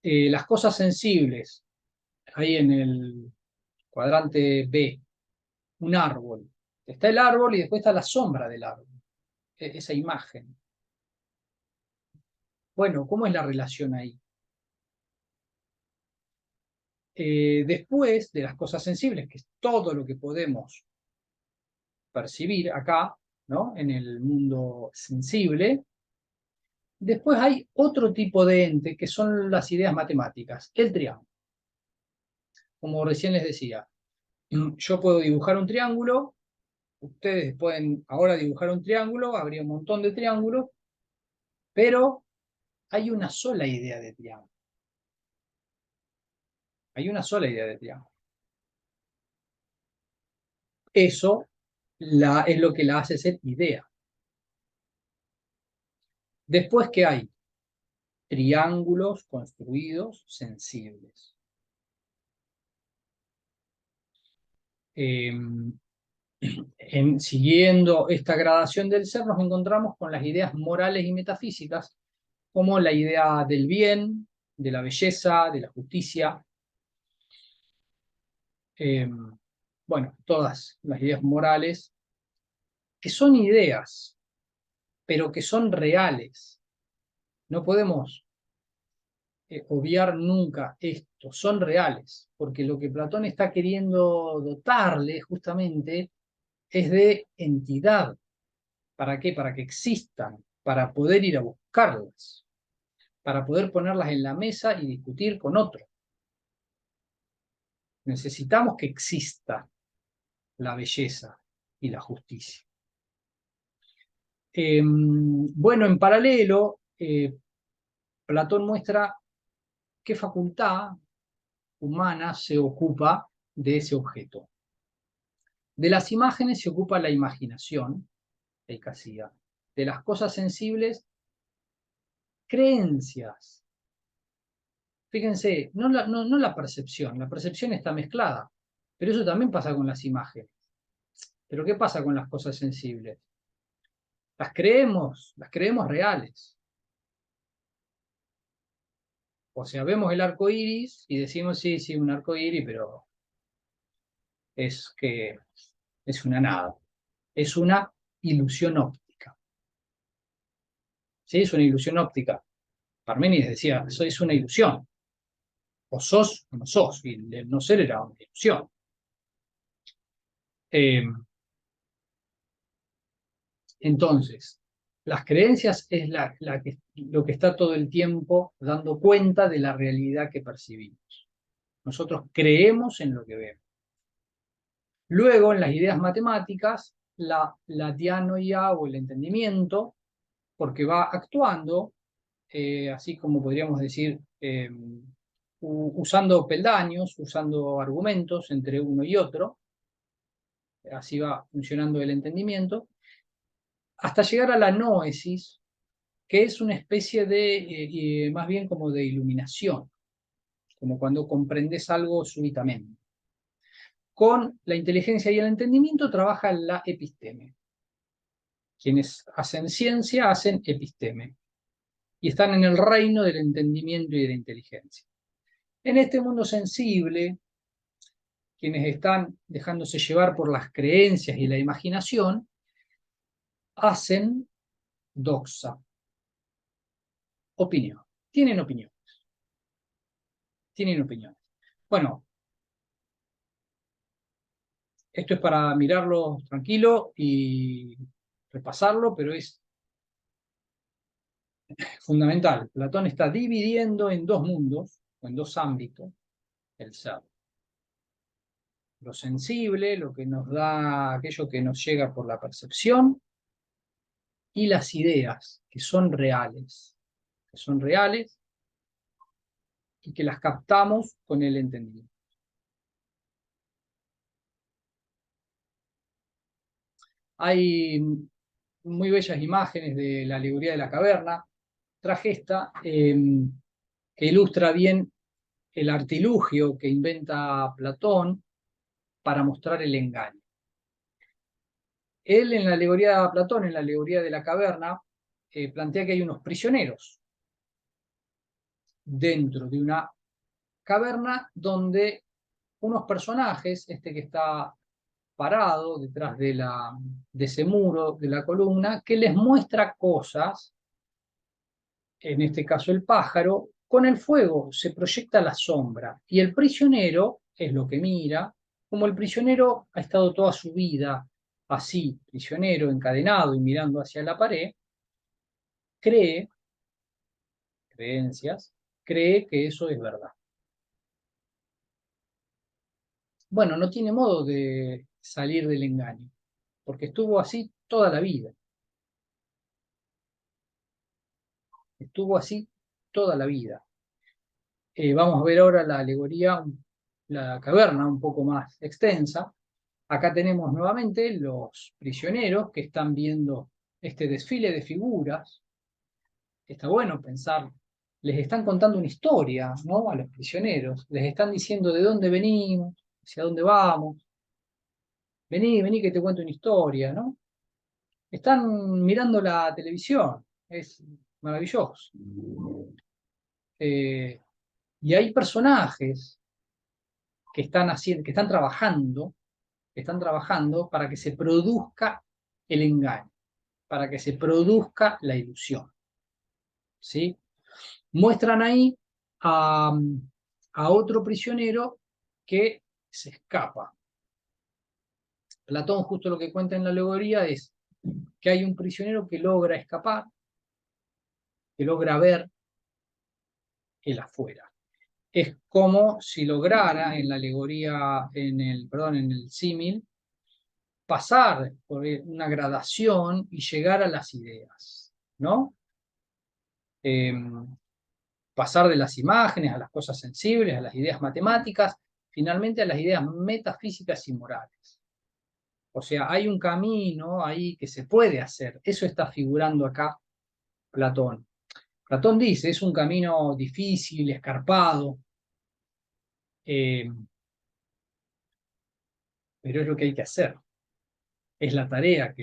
Las cosas sensibles, ahí en el cuadrante B, un árbol. Está el árbol y después está la sombra del árbol, esa imagen. Bueno, ¿cómo es la relación ahí? Después de las cosas sensibles, que es todo lo que podemos percibir acá, ¿no? En el mundo sensible, después hay otro tipo de ente que son las ideas matemáticas, el triángulo. Como recién les decía, yo puedo dibujar un triángulo, ustedes pueden ahora dibujar un triángulo, habría un montón de triángulos, pero hay una sola idea de triángulo. Hay una sola idea de triángulo. Eso es lo que la hace ser idea. Después, ¿qué hay? Triángulos construidos sensibles. Siguiendo esta gradación del ser, nos encontramos con las ideas morales y metafísicas, como la idea del bien, de la belleza, de la justicia. Eh, bueno, todas las ideas morales, que son ideas, pero que son reales. No podemos obviar nunca esto, son reales, porque lo que Platón está queriendo dotarle justamente es de entidad. ¿Para qué? Para que existan, para poder ir a buscarlas, para poder ponerlas en la mesa y discutir con otro. Necesitamos que exista la belleza y la justicia. Bueno, en paralelo, Platón muestra qué facultad humana se ocupa de ese objeto. De las imágenes se ocupa la imaginación, el Casilla. De las cosas sensibles, creencias. Fíjense, no la percepción está mezclada, pero eso también pasa con las imágenes. Pero ¿qué pasa con las cosas sensibles? Las creemos reales. O sea, vemos el arco iris y decimos, sí, sí, un arco iris, pero es que es una nada. Es una ilusión óptica. ¿Sí? Es una ilusión óptica. Parménides decía, eso es una ilusión. O sos o no sos. Y el no ser era una ilusión. Eh, entonces, las creencias es lo que está todo el tiempo dando cuenta de la realidad que percibimos. Nosotros creemos en lo que vemos. Luego, en las ideas matemáticas, la dianoia o el entendimiento, porque va actuando, así como podríamos decir, usando peldaños, usando argumentos entre uno y otro, así va funcionando el entendimiento, hasta llegar a la noesis, que es una especie de, más bien como de iluminación, como cuando comprendes algo súbitamente. Con la inteligencia y el entendimiento trabaja la episteme. Quienes hacen ciencia hacen episteme y están en el reino del entendimiento y de la inteligencia. En este mundo sensible, quienes están dejándose llevar por las creencias y la imaginación, hacen doxa, opinión. Tienen opinión. Tienen opinión. Bueno, esto es para mirarlo tranquilo y repasarlo, pero es fundamental. Platón está dividiendo en dos mundos, o en dos ámbitos, el ser. lo sensible, lo que nos da aquello que nos llega por la percepción, y las ideas, que son reales y que las captamos con el entendimiento. Hay muy bellas imágenes de la alegoría de la caverna. Traje esta, que ilustra bien el artilugio que inventa Platón para mostrar el engaño. Él en la alegoría de Platón, en la alegoría de la caverna, plantea que hay unos prisioneros dentro de una caverna donde unos personajes, este que está parado detrás de ese muro de la columna, que les muestra cosas, en este caso el pájaro, con el fuego se proyecta la sombra y el prisionero es lo que mira, como el prisionero ha estado toda su vida así, prisionero, encadenado y mirando hacia la pared, cree, creencias, cree que eso es verdad. Bueno, no tiene modo de salir del engaño, porque estuvo así toda la vida, estuvo así toda la vida. Vamos a ver ahora la alegoría, la caverna un poco más extensa. Acá tenemos nuevamente los prisioneros que están viendo este desfile de figuras. Está bueno pensar, les están contando una historia, ¿no? A los prisioneros, les están diciendo de dónde venimos, hacia dónde vamos. Vení, vení que te cuento una historia, ¿no? Están mirando la televisión, es maravilloso. Eh, y hay personajes que están haciendo, que están trabajando para que se produzca el engaño, para que se produzca la ilusión. ¿Sí? Muestran ahí a, a otro prisionero que se escapa. Platón justo lo que cuenta en la alegoría es que hay un prisionero que logra escapar, que logra ver el afuera. Es como si lograra en la alegoría, perdón, en el símil, pasar por una gradación y llegar a las ideas, ¿no? Eh, Pasar de las imágenes a las cosas sensibles, a las ideas matemáticas, finalmente a las ideas metafísicas y morales. O sea, hay un camino ahí que se puede hacer. Eso está figurando acá Platón. Platón dice, es un camino difícil, escarpado, eh, pero es lo que hay que hacer. Es la tarea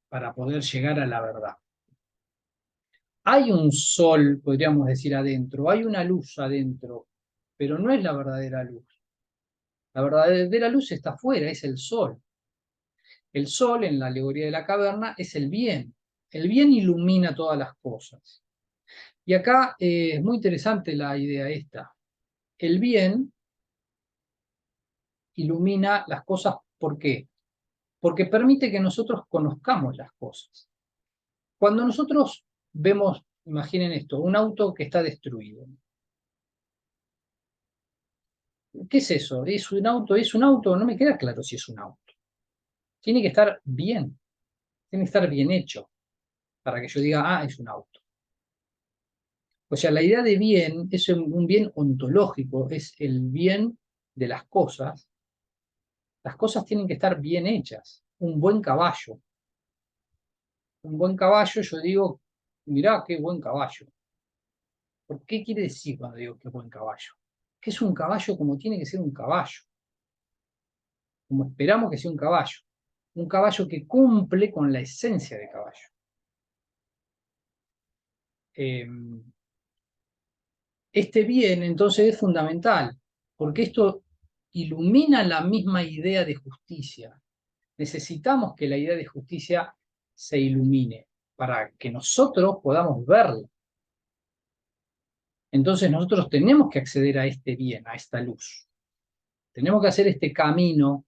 para poder llegar a la verdad. Hay un sol, podríamos decir, adentro, hay una luz adentro, pero no es la verdadera luz. La verdadera luz está afuera, es el sol. El sol, en la alegoría de la caverna, es el bien. El bien ilumina todas las cosas. Y acá es muy interesante la idea esta. El bien ilumina las cosas, ¿por qué? Porque permite que nosotros conozcamos las cosas. Cuando nosotros vemos, imaginen esto, un auto que está destruido. ¿Qué es eso? ¿Es un auto? ¿Es un auto? No me queda claro si es un auto. Tiene que estar bien, tiene que estar bien hecho para que yo diga, ah, es un auto. O sea, la idea de bien es un bien ontológico, es el bien de las cosas. Las cosas tienen que estar bien hechas. Un buen caballo. Un buen caballo, yo digo, mirá qué buen caballo. ¿Por qué quiere decir cuando digo que es buen caballo? Que es un caballo como tiene que ser un caballo, como esperamos que sea un caballo. Un caballo que cumple con la esencia de caballo. Eh, este bien entonces es fundamental, porque esto ilumina la misma idea de justicia. Necesitamos que la idea de justicia se ilumine para que nosotros podamos verla. Entonces nosotros tenemos que acceder a este bien, a esta luz. Tenemos que hacer este camino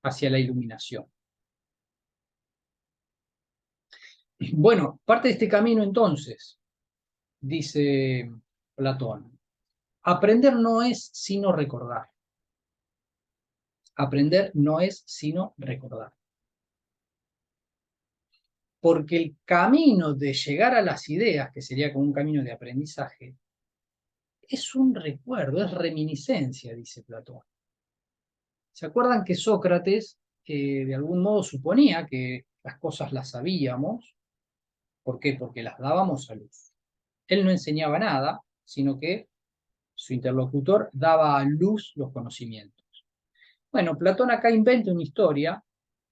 hacia la iluminación. Bueno, parte de este camino entonces, dice Platón, aprender no es sino recordar. aprender no es sino recordar. Porque el camino de llegar a las ideas, que sería como un camino de aprendizaje, es un recuerdo, es reminiscencia, dice Platón. ¿Se acuerdan que Sócrates de algún modo suponía que las cosas las sabíamos? ¿Por qué? Porque las dábamos a luz. Él no enseñaba nada, sino que su interlocutor daba a luz los conocimientos. Bueno, Platón acá inventa una historia,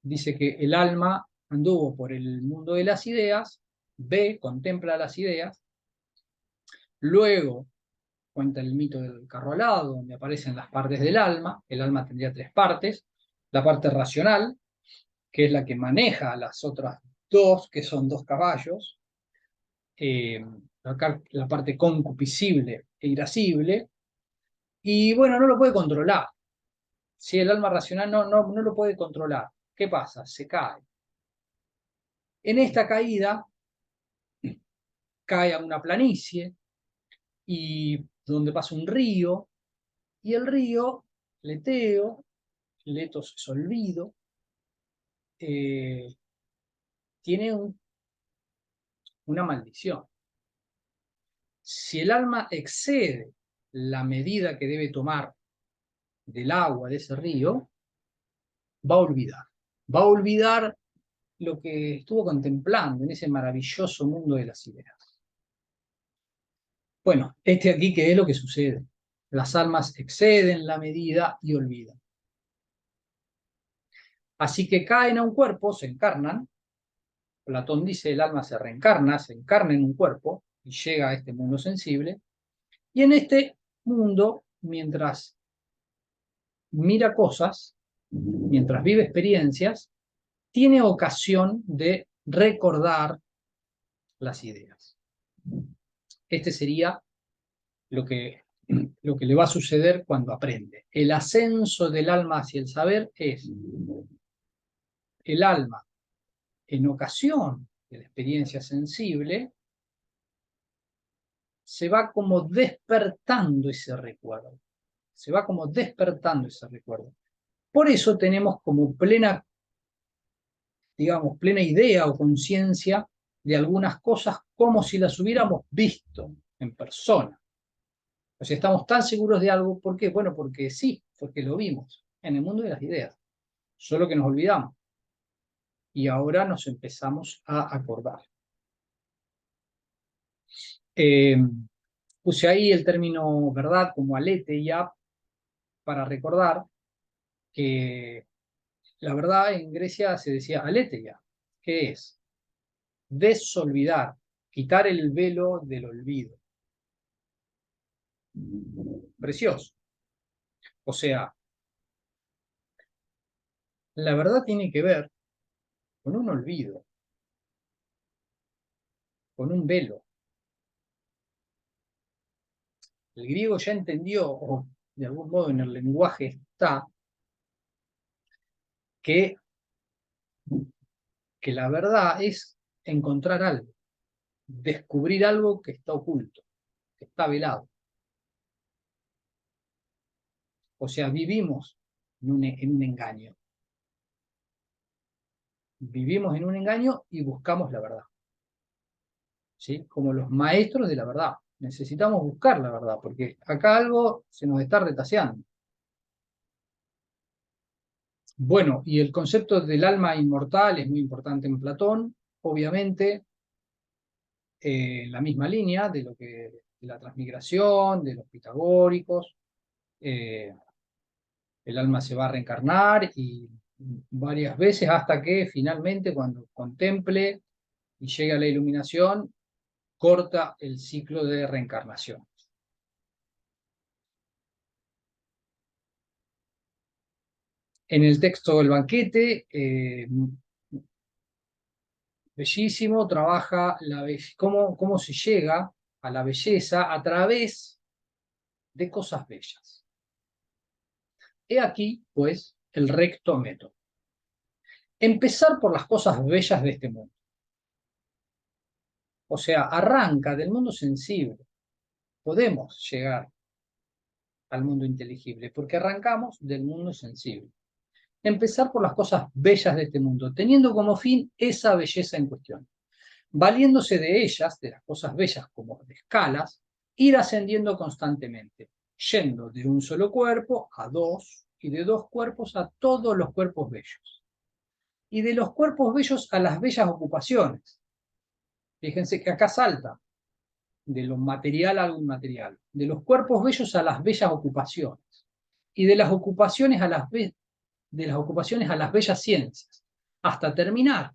dice que el alma anduvo por el mundo de las ideas, ve, contempla las ideas, luego cuenta el mito del carro alado, donde aparecen las partes del alma. El alma tendría tres partes: la parte racional, que es la que maneja las otras dos, que son dos caballos, eh, la parte concupiscible e irascible, y bueno, no lo puede controlar. Si el alma racional no lo puede controlar, ¿qué pasa? Se cae. En esta caída cae a una planicie y donde pasa un río, y el río, leteo, letos es olvido, tiene una maldición. Si el alma excede la medida que debe tomar del agua de ese río, va a olvidar. Va a olvidar lo que estuvo contemplando en ese maravilloso mundo de las ideas. Bueno, aquí que es lo que sucede. Las almas exceden la medida y olvidan. Así que caen a un cuerpo, se encarnan. Platón dice el alma se reencarna, se encarna en un cuerpo y llega a este mundo sensible. Y en este mundo, mientras mira cosas, mientras vive experiencias, tiene ocasión de recordar las ideas. Este sería lo que le va a suceder cuando aprende. El ascenso del alma hacia el saber es el alma, en ocasión de la experiencia sensible, se va como despertando ese recuerdo. Se va como despertando ese recuerdo. Por eso tenemos como plena, digamos, plena idea o conciencia de algunas cosas como si las hubiéramos visto en persona. O sea, estamos tan seguros de algo, ¿por qué? Bueno, porque sí, porque lo vimos en el mundo de las ideas, solo que nos olvidamos y ahora nos empezamos a acordar. Eh, Puse ahí el término verdad como aletheia para recordar que la verdad en Grecia se decía aletheia, que es desolvidar, quitar el velo del olvido. Precioso. O sea, la verdad tiene que ver con un olvido, con un velo. El griego ya entendió, o de algún modo en el lenguaje está, que, que la verdad es encontrar algo, descubrir algo que está oculto, que está velado. O sea, vivimos en un engaño. Vivimos en un engaño y buscamos la verdad. ¿Sí? Como los maestros de la verdad. Necesitamos buscar la verdad, porque acá algo se nos está retaseando. Bueno, y el concepto del alma inmortal es muy importante en Platón, obviamente, en la misma línea de de la transmigración, de los pitagóricos. eh, el alma se va a reencarnar y varias veces hasta que finalmente cuando contemple y llegue a la iluminación, corta el ciclo de reencarnación. En el texto del banquete, bellísimo, trabaja cómo se llega a la belleza a través de cosas bellas. He aquí, pues, el recto método. Empezar por las cosas bellas de este mundo. O sea, arranca del mundo sensible. Podemos llegar al mundo inteligible, porque arrancamos del mundo sensible. Empezar por las cosas bellas de este mundo, teniendo como fin esa belleza en cuestión. Valiéndose de ellas, de las cosas bellas como de escalas, ir ascendiendo constantemente, yendo de un solo cuerpo a dos, y de dos cuerpos a todos los cuerpos bellos. Y de los cuerpos bellos a las bellas ocupaciones. Fíjense que acá salta de lo material a lo inmaterial, de los cuerpos bellos a las bellas ocupaciones, y de las ocupaciones a las bellas ciencias, hasta terminar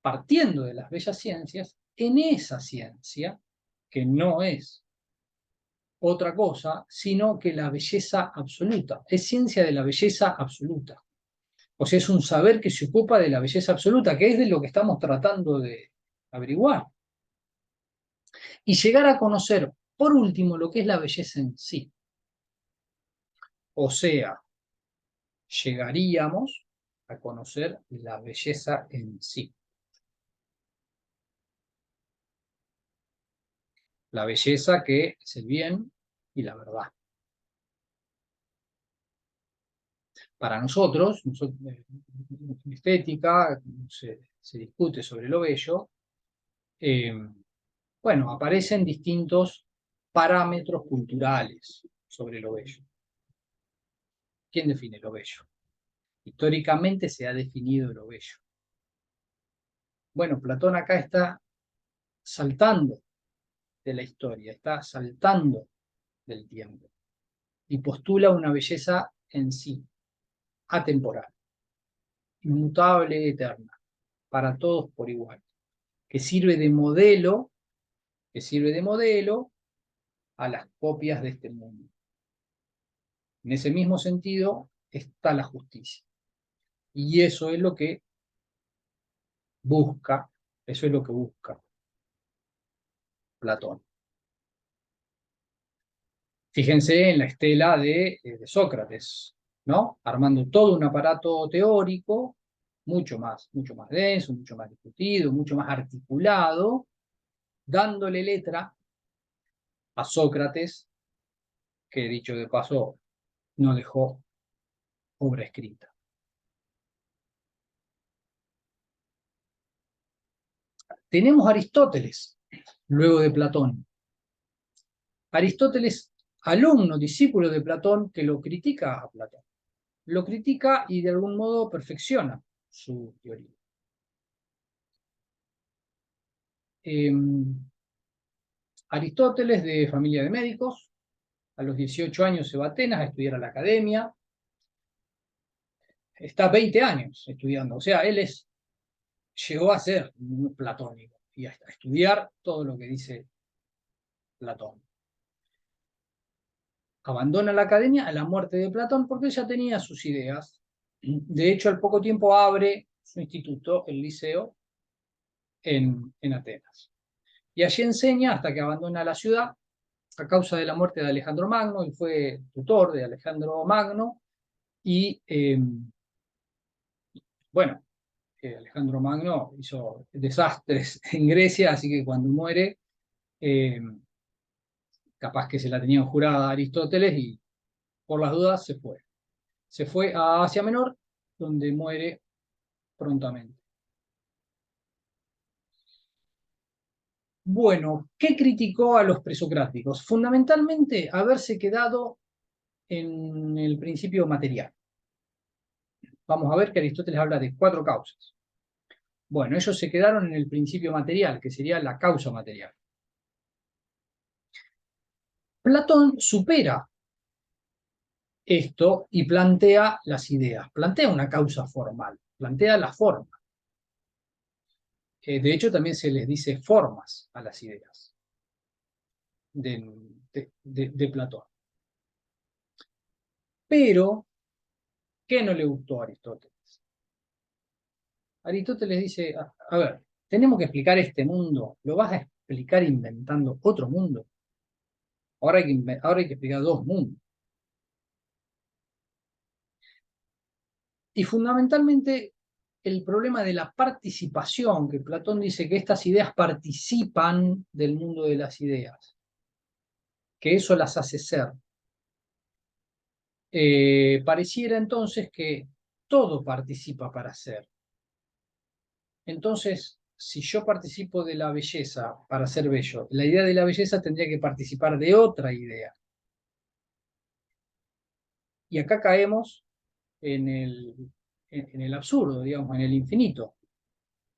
partiendo de las bellas ciencias en esa ciencia que no es otra cosa, sino que la belleza absoluta, es ciencia de la belleza absoluta. O sea, es un saber que se ocupa de la belleza absoluta, que es de lo que estamos tratando de averiguar. Y llegar a conocer, por último, lo que es la belleza en sí. O sea, llegaríamos a conocer la belleza en sí. La belleza que es el bien y la verdad. Para nosotros en estética, se discute sobre lo bello, eh, bueno, aparecen distintos parámetros culturales sobre lo bello. ¿Quién define lo bello? Históricamente se ha definido lo bello. Bueno, Platón acá está saltando de la historia, está saltando del tiempo y postula una belleza en sí, atemporal, inmutable, eterna, para todos por igual, que sirve de modelo, que sirve de modelo a las copias de este mundo. En ese mismo sentido está la justicia. Y eso es lo que busca, eso es lo que busca Platón. Fíjense en la estela de Sócrates, ¿no? Armando todo un aparato teórico mucho más denso, mucho más discutido, mucho más articulado, dándole letra a Sócrates, que dicho de paso no dejó obra escrita. Tenemos a Aristóteles, luego de Platón. Aristóteles, alumno, discípulo de Platón, que lo critica a Platón. Lo critica y de algún modo perfecciona su teoría. Eh, Aristóteles, de familia de médicos, a los 18 años se va a Atenas a estudiar a la academia. Está 20 años estudiando, o sea, llegó a ser platónico y a estudiar todo lo que dice Platón. Abandona la academia a la muerte de Platón porque ya tenía sus ideas. De hecho, al poco tiempo abre su instituto, el Liceo, en Atenas. Y allí enseña hasta que abandona la ciudad a causa de la muerte de Alejandro Magno. Él fue tutor de Alejandro Magno y, bueno, Alejandro Magno hizo desastres en Grecia, así que cuando muere, eh, capaz que se la tenían jurada a Aristóteles y por las dudas se fue. Se fue a Asia Menor, donde muere prontamente. Bueno, ¿qué criticó a los presocráticos? Fundamentalmente, haberse quedado en el principio material. Vamos a ver que Aristóteles habla de 4 causas. Bueno, ellos se quedaron en el principio material, que sería la causa material. Platón supera esto y plantea las ideas, plantea una causa formal, plantea la forma. De hecho, también se les dice formas a las ideas de Platón. Pero, ¿qué no le gustó a Aristóteles? Aristóteles dice, a ver, tenemos que explicar este mundo, ¿lo vas a explicar inventando otro mundo? Ahora hay que explicar 2 mundos. Y fundamentalmente el problema de la participación, que Platón dice que estas ideas participan del mundo de las ideas, que eso las hace ser. Pareciera entonces que todo participa para ser. Entonces, si yo participo de la belleza para ser bello, la idea de la belleza tendría que participar de otra idea. Y acá caemos en el absurdo, digamos, en el infinito.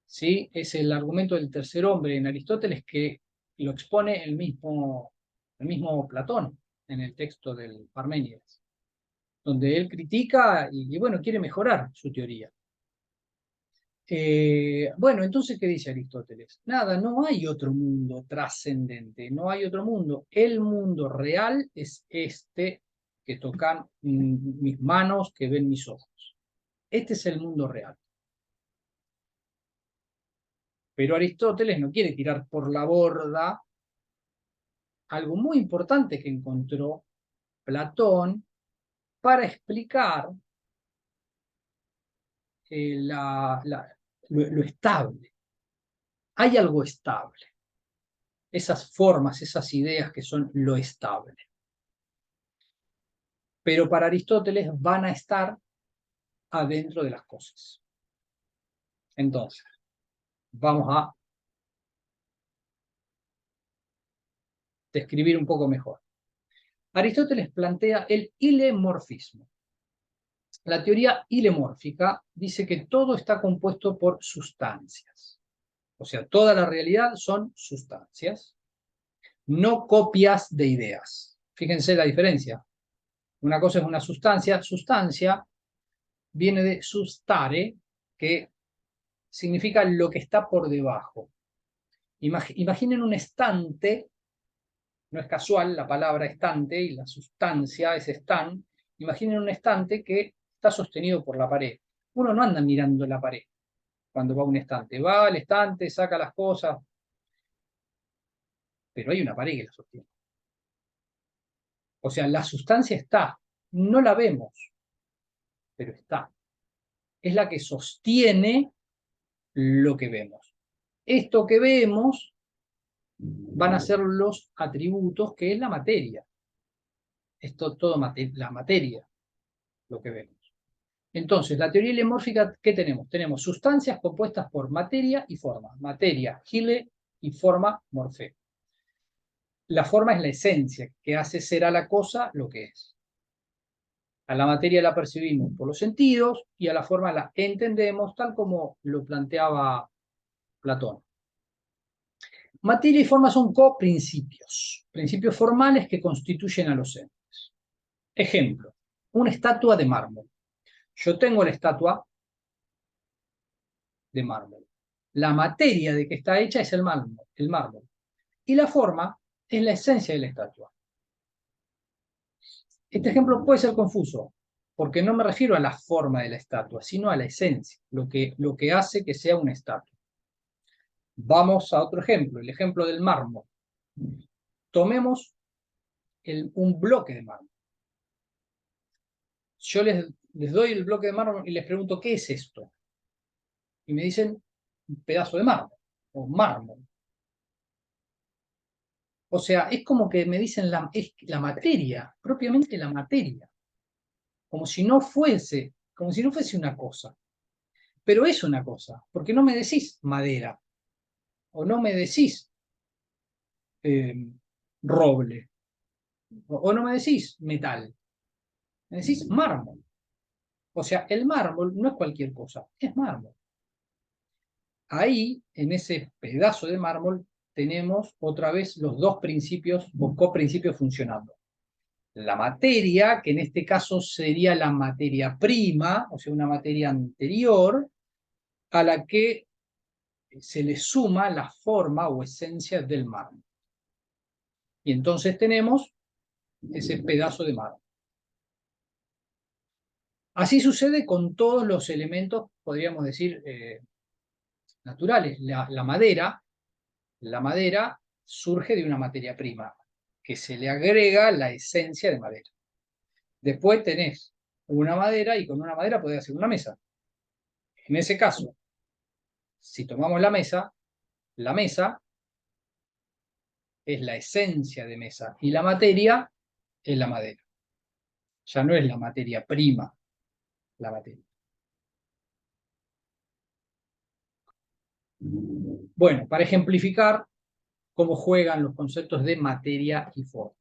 ¿Sí? Es el argumento del tercer hombre en Aristóteles que lo expone el mismo Platón en el texto del Parménides, donde él critica y bueno, quiere mejorar su teoría. Bueno, entonces, ¿qué dice Aristóteles? Nada, no hay otro mundo trascendente, no hay otro mundo. El mundo real es este que tocan mis manos, que ven mis ojos. Este es el mundo real. Pero Aristóteles no quiere tirar por la borda algo muy importante que encontró Platón para explicar lo estable. Hay algo estable. Esas formas, esas ideas que son lo estable. Pero para Aristóteles van a estar adentro de las cosas. Entonces, vamos a describir un poco mejor. Aristóteles plantea el hilemorfismo. La teoría hilemórfica dice que todo está compuesto por sustancias. O sea, toda la realidad son sustancias, no copias de ideas. Fíjense la diferencia. Una cosa es una sustancia. Sustancia viene de sustare, que significa lo que está por debajo. Imaginen un estante, no es casual la palabra estante y la sustancia es stand. Imaginen un estante que está sostenido por la pared. Uno no anda mirando la pared cuando va a un estante. Va al estante, saca las cosas, pero hay una pared que la sostiene. O sea, la sustancia está, no la vemos, pero está. Es la que sostiene lo que vemos. Esto que vemos van a ser los atributos que es la materia. Esto todo la materia, lo que vemos. Entonces, la teoría hilemórfica, ¿qué tenemos? Tenemos sustancias compuestas por materia y forma. Materia, hile, y forma, morfé. La forma es la esencia, que hace ser a la cosa lo que es. A la materia la percibimos por los sentidos y a la forma la entendemos tal como lo planteaba Platón. Materia y forma son coprincipios, principios formales que constituyen a los entes. Ejemplo, una estatua de mármol. Yo tengo la estatua de mármol. La materia de que está hecha es el mármol. Y la forma es la esencia de la estatua. Este ejemplo puede ser confuso, porque no me refiero a la forma de la estatua, sino a la esencia, lo que hace que sea una estatua. Vamos a otro ejemplo, el ejemplo del mármol. Tomemos un bloque de mármol. Yo les doy el bloque de mármol y les pregunto, ¿qué es esto? Y me dicen, un pedazo de mármol, o mármol. O sea, es como que me dicen es la materia, propiamente la materia. Como si no fuese una cosa. Pero es una cosa, porque no me decís madera, o no me decís eh, roble, o no me decís metal, me decís mármol. O sea, el mármol no es cualquier cosa, es mármol. Ahí, en ese pedazo de mármol, tenemos otra vez los dos principios o coprincipios funcionando. La materia, que en este caso sería la materia prima, o sea, una materia anterior, a la que se le suma la forma o esencia del mármol. Y entonces tenemos ese pedazo de mármol. Así sucede con todos los elementos, podríamos decir, naturales. La madera surge de una materia prima, que se le agrega la esencia de madera. Después tenés una madera y con una madera podés hacer una mesa. En ese caso, si tomamos la mesa es la esencia de mesa y la materia es la madera. Ya no es la materia prima, la materia. Bueno, para ejemplificar cómo juegan los conceptos de materia y forma.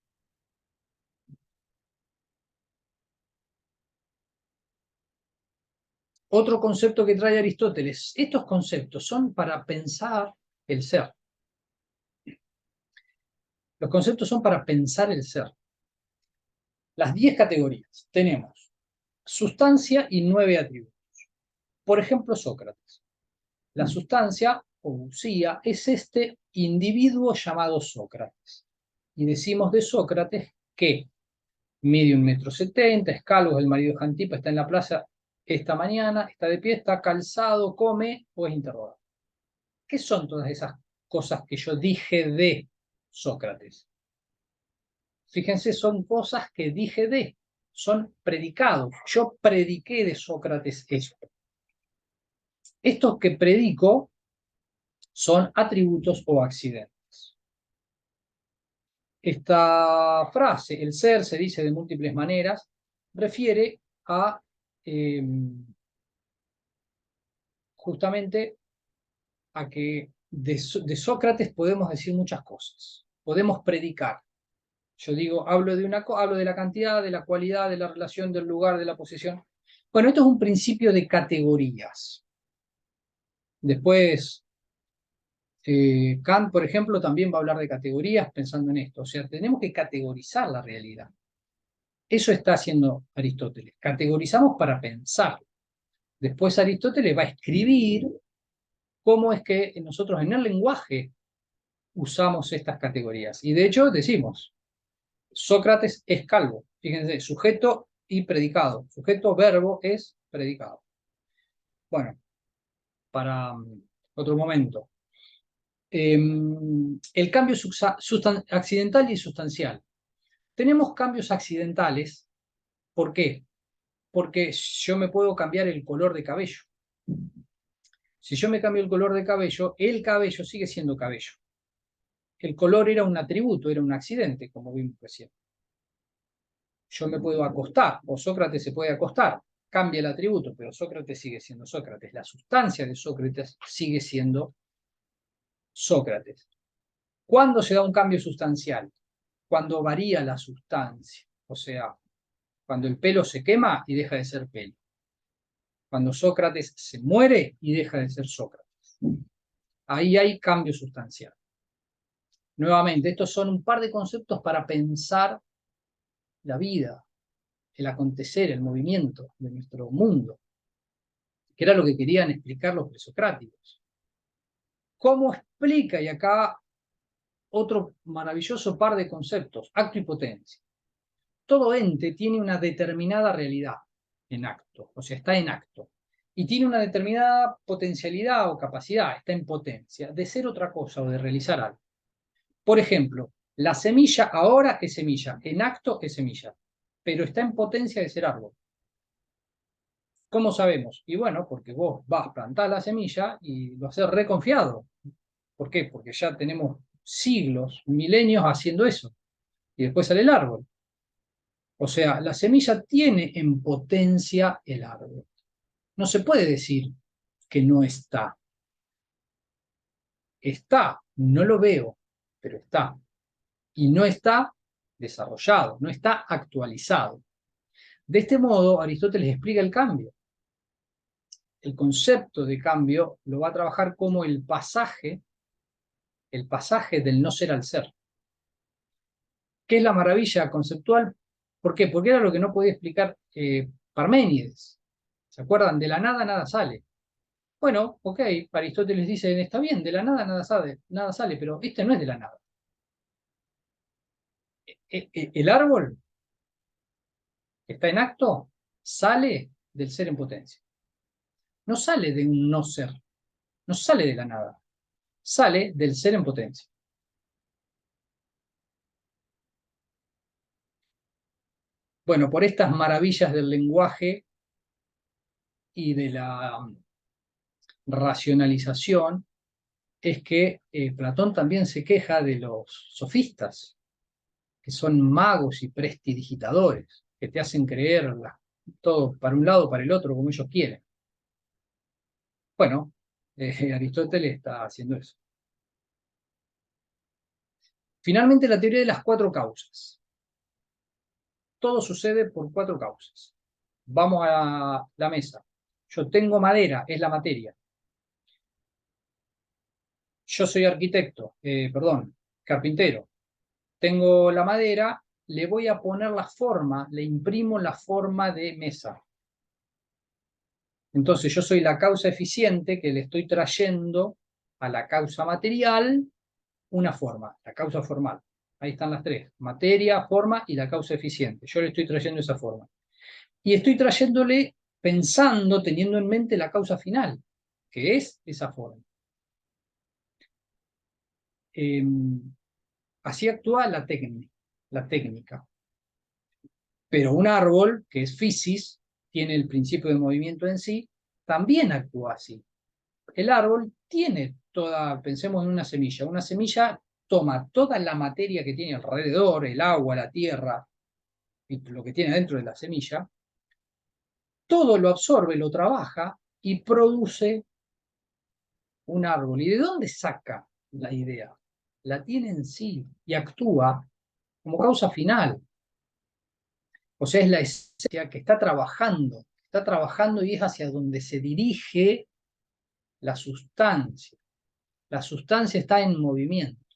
Otro concepto que trae Aristóteles, estos conceptos son para pensar el ser. Los conceptos son para pensar el ser. Las 10 categorías. Tenemos sustancia y 9 atributos. Por ejemplo, Sócrates. La sustancia, o usía, es este individuo llamado Sócrates. Y decimos de Sócrates que mide 1,70 m, es calvo, es el marido de Jantipa, está en la plaza esta mañana, está de pie, está calzado, come o es interrogado. ¿Qué son todas esas cosas que yo dije de Sócrates? Fíjense, son cosas que dije de, son predicados. Yo prediqué de Sócrates esto. Estos que predico son atributos o accidentes. Esta frase, el ser se dice de múltiples maneras, refiere a justamente a que de Sócrates podemos decir muchas cosas, podemos predicar. Yo digo, hablo de la cantidad, de la cualidad, de la relación, del lugar, de la posición. Bueno, esto es un principio de categorías. Después, Kant, por ejemplo, también va a hablar de categorías pensando en esto. O sea, tenemos que categorizar la realidad. Eso está haciendo Aristóteles. Categorizamos para pensar. Después Aristóteles va a escribir cómo es que nosotros en el lenguaje usamos estas categorías. Y de hecho decimos, Sócrates es calvo. Fíjense, sujeto y predicado. Sujeto, verbo es predicado. Bueno, para otro momento. El cambio accidental y sustancial. Tenemos cambios accidentales. ¿Por qué? Porque yo me puedo cambiar el color de cabello. Si yo me cambio el cabello sigue siendo cabello. El color era un atributo, era un accidente, como vimos recién. Yo me puedo acostar, o Sócrates se puede acostar, cambia el atributo, pero Sócrates sigue siendo Sócrates. La sustancia de Sócrates sigue siendo Sócrates. ¿Cuándo se da un cambio sustancial? Cuando varía la sustancia, o sea, cuando el pelo se quema y deja de ser pelo. Cuando Sócrates se muere y deja de ser Sócrates. Ahí hay cambio sustancial. Nuevamente, estos son un par de conceptos para pensar la vida, el acontecer, el movimiento de nuestro mundo, que era lo que querían explicar los presocráticos. ¿Cómo explica? Y acá otro maravilloso par de conceptos, acto y potencia. Todo ente tiene una determinada realidad en acto, o sea, está en acto, y tiene una determinada potencialidad o capacidad, está en potencia, de ser otra cosa o de realizar algo. Por ejemplo, la semilla ahora es semilla, en acto es semilla, pero está en potencia de ser árbol. ¿Cómo sabemos? Y bueno, porque vos vas a plantar la semilla y lo haces reconfiado. ¿Por qué? Porque ya tenemos siglos, milenios haciendo eso. Y después sale el árbol. O sea, la semilla tiene en potencia el árbol. No se puede decir que no está. Está, no lo veo, pero está. Y no está desarrollado, no está actualizado. De este modo, Aristóteles explica el cambio. El concepto de cambio lo va a trabajar como el pasaje del no ser al ser. ¿Qué es la maravilla conceptual? ¿Por qué? Porque era lo que no podía explicar Parménides. ¿Se acuerdan? De la nada nada sale. Bueno, ok, Aristóteles dice, está bien, de la nada nada sale, pero este no es de la nada. El árbol que está en acto sale del ser en potencia. No sale de un no ser, no sale de la nada, sale del ser en potencia. Bueno, por estas maravillas del lenguaje y de la racionalización, es que Platón también se queja de los sofistas, que son magos y prestidigitadores, que te hacen creer todo para un lado o para el otro como ellos quieren. Bueno, Aristóteles está haciendo eso. Finalmente, la teoría de las cuatro causas. Todo sucede por cuatro causas. Vamos a la mesa. Yo tengo madera, es la materia. Yo soy arquitecto, perdón, carpintero. Tengo la madera, le voy a poner la forma, le imprimo la forma de mesa. Entonces yo soy la causa eficiente que le estoy trayendo a la causa material una forma, la causa formal. Ahí están las tres, materia, forma y la causa eficiente. Yo le estoy trayendo esa forma. Y estoy trayéndole pensando, teniendo en mente la causa final, que es esa forma. Así actúa la técnica. Pero un árbol, que es physis, tiene el principio de movimiento en sí, también actúa así. El árbol tiene toda, pensemos en una semilla toma toda la materia que tiene alrededor, el agua, la tierra, y lo que tiene dentro de la semilla, todo lo absorbe, lo trabaja y produce un árbol. ¿Y de dónde saca la idea? La tiene en sí y actúa como causa final. O sea, es la esencia que está trabajando y es hacia donde se dirige la sustancia. La sustancia está en movimiento,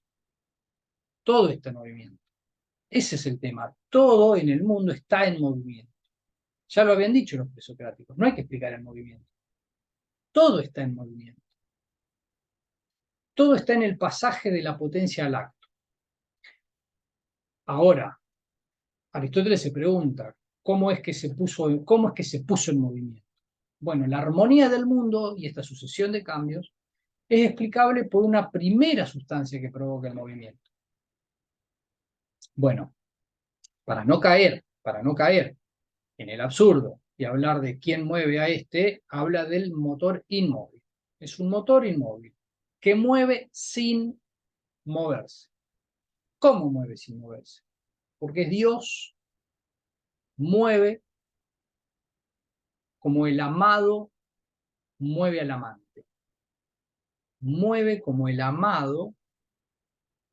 todo está en movimiento. Ese es el tema, todo en el mundo está en movimiento. Ya lo habían dicho los presocráticos, no hay que explicar el movimiento. Todo está en movimiento. Todo está en el pasaje de la potencia al acto. Ahora, Aristóteles se pregunta, cómo es que se puso en movimiento? Bueno, la armonía del mundo y esta sucesión de cambios es explicable por una primera sustancia que provoca el movimiento. Bueno, para no caer en el absurdo y hablar de quién mueve a este, habla del motor inmóvil. Es un motor inmóvil que mueve sin moverse. ¿Cómo mueve sin moverse? Porque Dios mueve como el amado mueve al amante. Mueve como el amado,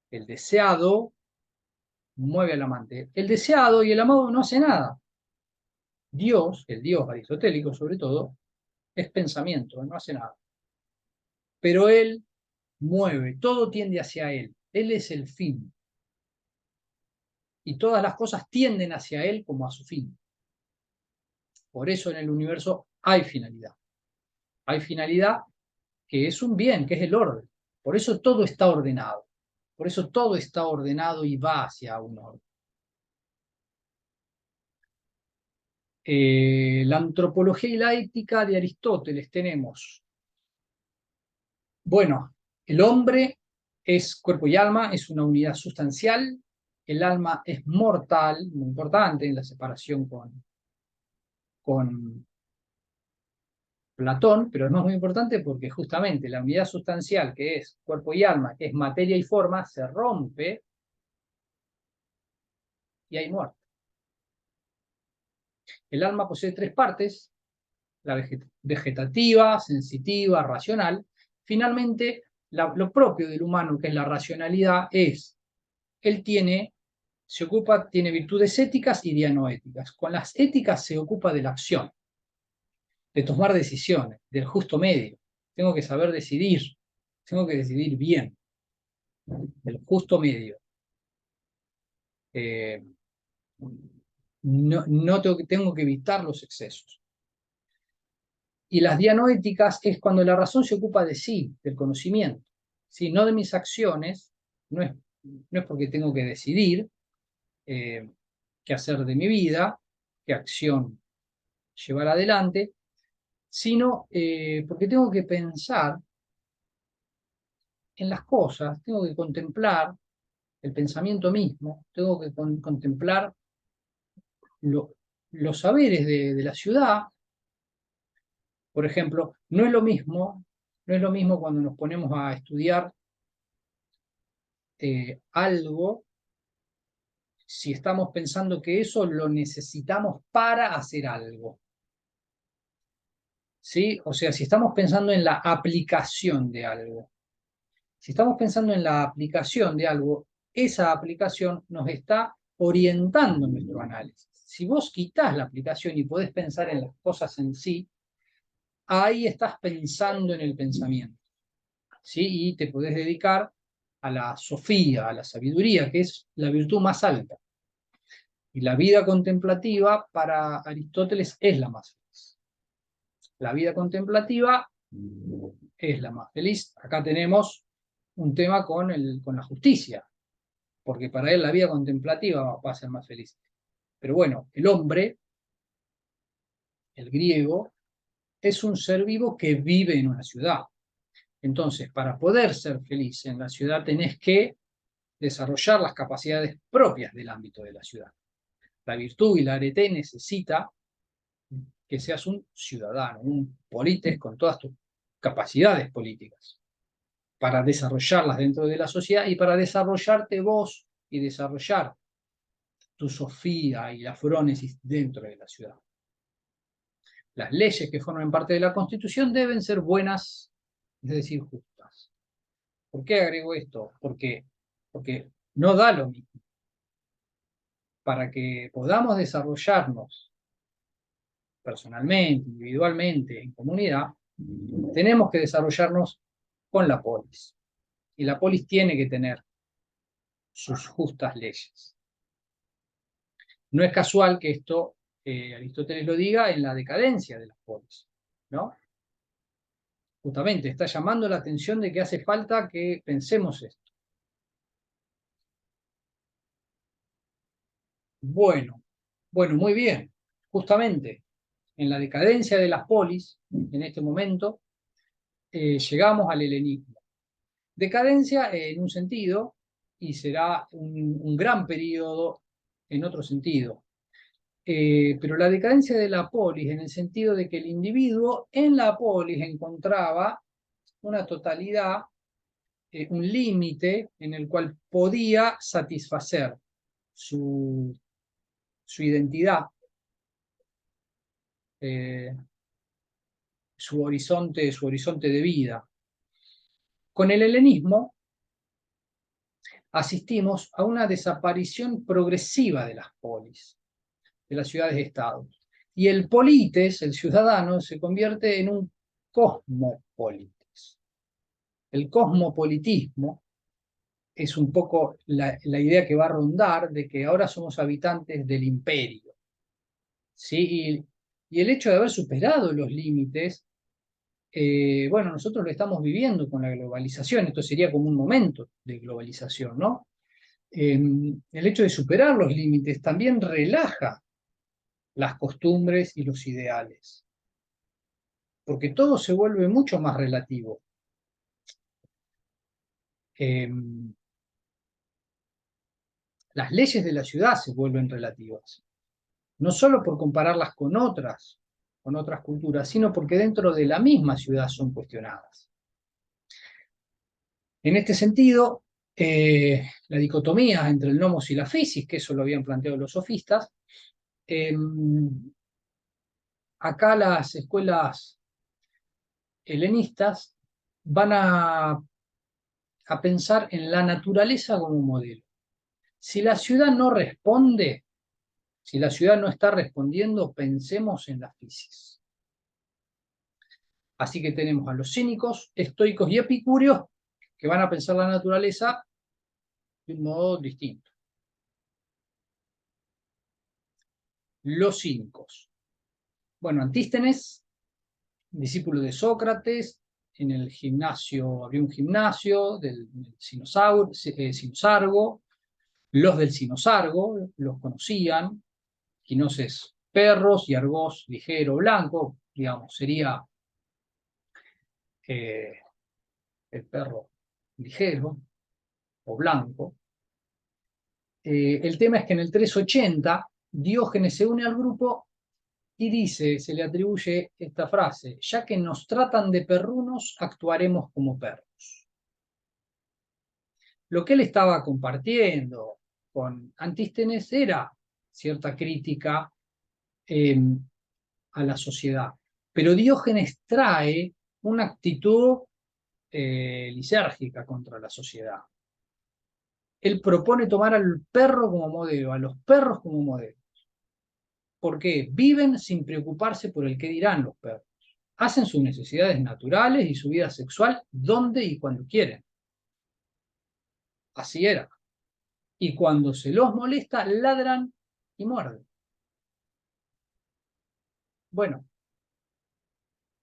el deseado, mueve al amante. El deseado y el amado no hace nada. Dios, el Dios aristotélico sobre todo, es pensamiento, no hace nada. Pero Él mueve, todo tiende hacia Él. Él es el fin. Y todas las cosas tienden hacia Él como a su fin. Por eso en el universo hay finalidad. Hay finalidad que es un bien, que es el orden. Por eso todo está ordenado. Por eso todo está ordenado y va hacia un orden. La antropología y la ética de Aristóteles tenemos. Bueno, el hombre es cuerpo y alma, es una unidad sustancial. El alma es mortal, muy importante en la separación con Platón, pero es más muy importante porque justamente la unidad sustancial, que es cuerpo y alma, que es materia y forma, se rompe y hay muerte. El alma posee tres partes: la vegetativa, sensitiva, racional. Finalmente, lo propio del humano, que es la racionalidad, él tiene virtudes éticas y dianoéticas. Con las éticas se ocupa de la acción, de tomar decisiones, del justo medio. Tengo que saber decidir, tengo que decidir bien, del justo medio. Eh, no tengo que evitar los excesos. Y las dianoéticas es cuando la razón se ocupa de sí, del conocimiento, ¿sí? No de mis acciones, no es porque tengo que decidir qué hacer de mi vida, qué acción llevar adelante, sino porque tengo que pensar en las cosas, tengo que contemplar el pensamiento mismo, tengo que contemplar lo, los saberes de la ciudad. Por ejemplo, no es lo mismo cuando nos ponemos a estudiar algo si estamos pensando que eso lo necesitamos para hacer algo. ¿sí? O sea, si estamos pensando en la aplicación de algo, si estamos pensando en la aplicación de algo, esa aplicación nos está orientando nuestro análisis. Si vos quitás la aplicación y podés pensar en las cosas en sí, ahí estás pensando en el pensamiento, ¿sí? Y te podés dedicar a la sofía, a la sabiduría, que es la virtud más alta. Y la vida contemplativa para Aristóteles es la más feliz. La vida contemplativa es la más feliz. Acá tenemos un tema con la justicia, porque para él la vida contemplativa va a ser más feliz. Pero bueno, el hombre, el griego, es un ser vivo que vive en una ciudad. Entonces, para poder ser feliz en la ciudad tenés que desarrollar las capacidades propias del ámbito de la ciudad. La virtud y la arete necesita que seas un ciudadano, un polites con todas tus capacidades políticas, para desarrollarlas dentro de la sociedad y para desarrollarte vos y desarrollar tu sofía y la frónesis dentro de la ciudad. Las leyes que forman parte de la Constitución deben ser buenas, es decir, justas. ¿Por qué agrego esto? Porque no da lo mismo. Para que podamos desarrollarnos personalmente, individualmente, en comunidad, tenemos que desarrollarnos con la polis. Y la polis tiene que tener sus justas leyes. No es casual que esto Aristóteles lo diga en la decadencia de las polis, ¿no? Justamente está llamando la atención de que hace falta que pensemos esto. Bueno, bueno, muy bien. Justamente en la decadencia de las polis, en este momento, llegamos al helenismo. Decadencia en un sentido y será un gran periodo en otro sentido. Pero la decadencia de la polis en el sentido de que el individuo en la polis encontraba una totalidad, un límite en el cual podía satisfacer su identidad, eh, su horizonte de vida. Con el helenismo asistimos a una desaparición progresiva de las polis, de las ciudades-estados. Y el polites, el ciudadano, se convierte en un cosmopolites. El cosmopolitismo es un poco la idea que va a rondar de que ahora somos habitantes del imperio. ¿Sí? Y el hecho de haber superado los límites, bueno, nosotros lo estamos viviendo con la globalización, esto sería como un momento de globalización, ¿no? El hecho de superar los límites también relaja las costumbres y los ideales, porque todo se vuelve mucho más relativo. Eh, las leyes de la ciudad se vuelven relativas, no solo por compararlas con otras culturas, sino porque dentro de la misma ciudad son cuestionadas. En este sentido, la dicotomía entre el nomos y la physis, que eso lo habían planteado los sofistas, acá las escuelas helenistas van a pensar en la naturaleza como modelo. Si la ciudad no responde, si la ciudad no está respondiendo, pensemos en la physis. Así que tenemos a los cínicos, estoicos y epicúreos que van a pensar la naturaleza de un modo distinto. Los cínicos. Bueno, Antístenes, discípulo de Sócrates, en el gimnasio, había un gimnasio del Cinosargo, los del Cinosargo los conocían, quinoses perros y argós ligero blanco, digamos, sería eh, el perro ligero o blanco. El tema es que en el 380 Diógenes se une al grupo y dice, se le atribuye esta frase: ya que nos tratan de perrunos, actuaremos como perros. Lo que él estaba compartiendo con Antístenes era cierta crítica a la sociedad. Pero Diógenes trae una actitud lisérgica contra la sociedad. Él propone tomar al perro como modelo, a los perros como modelo. ¿Por qué? Viven sin preocuparse por el qué dirán los perros. Hacen sus necesidades naturales y su vida sexual donde y cuando quieren. Así era. Y cuando se los molesta, ladran y muerden. Bueno,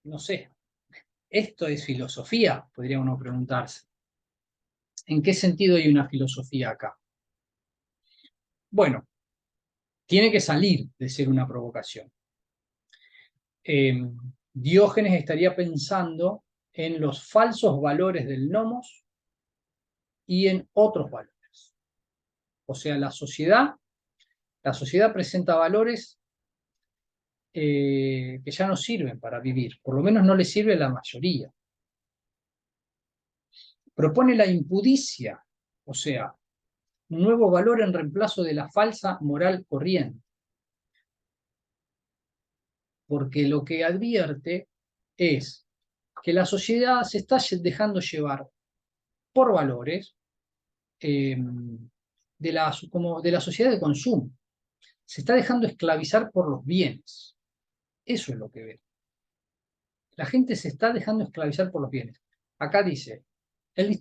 no sé. ¿Esto es filosofía? Podría uno preguntarse. ¿En qué sentido hay una filosofía acá? Bueno, tiene que salir de ser una provocación. Diógenes estaría pensando en los falsos valores del nomos y en otros valores. O sea, la sociedad presenta valores que ya no sirven para vivir, por lo menos no le sirve a la mayoría. Propone la impudicia, o sea, un nuevo valor en reemplazo de la falsa moral corriente, porque lo que advierte es que la sociedad se está dejando llevar por valores como de la sociedad de consumo. Se está dejando esclavizar por los bienes. Eso es lo que ve. La gente se está dejando esclavizar por los bienes. Acá dice, el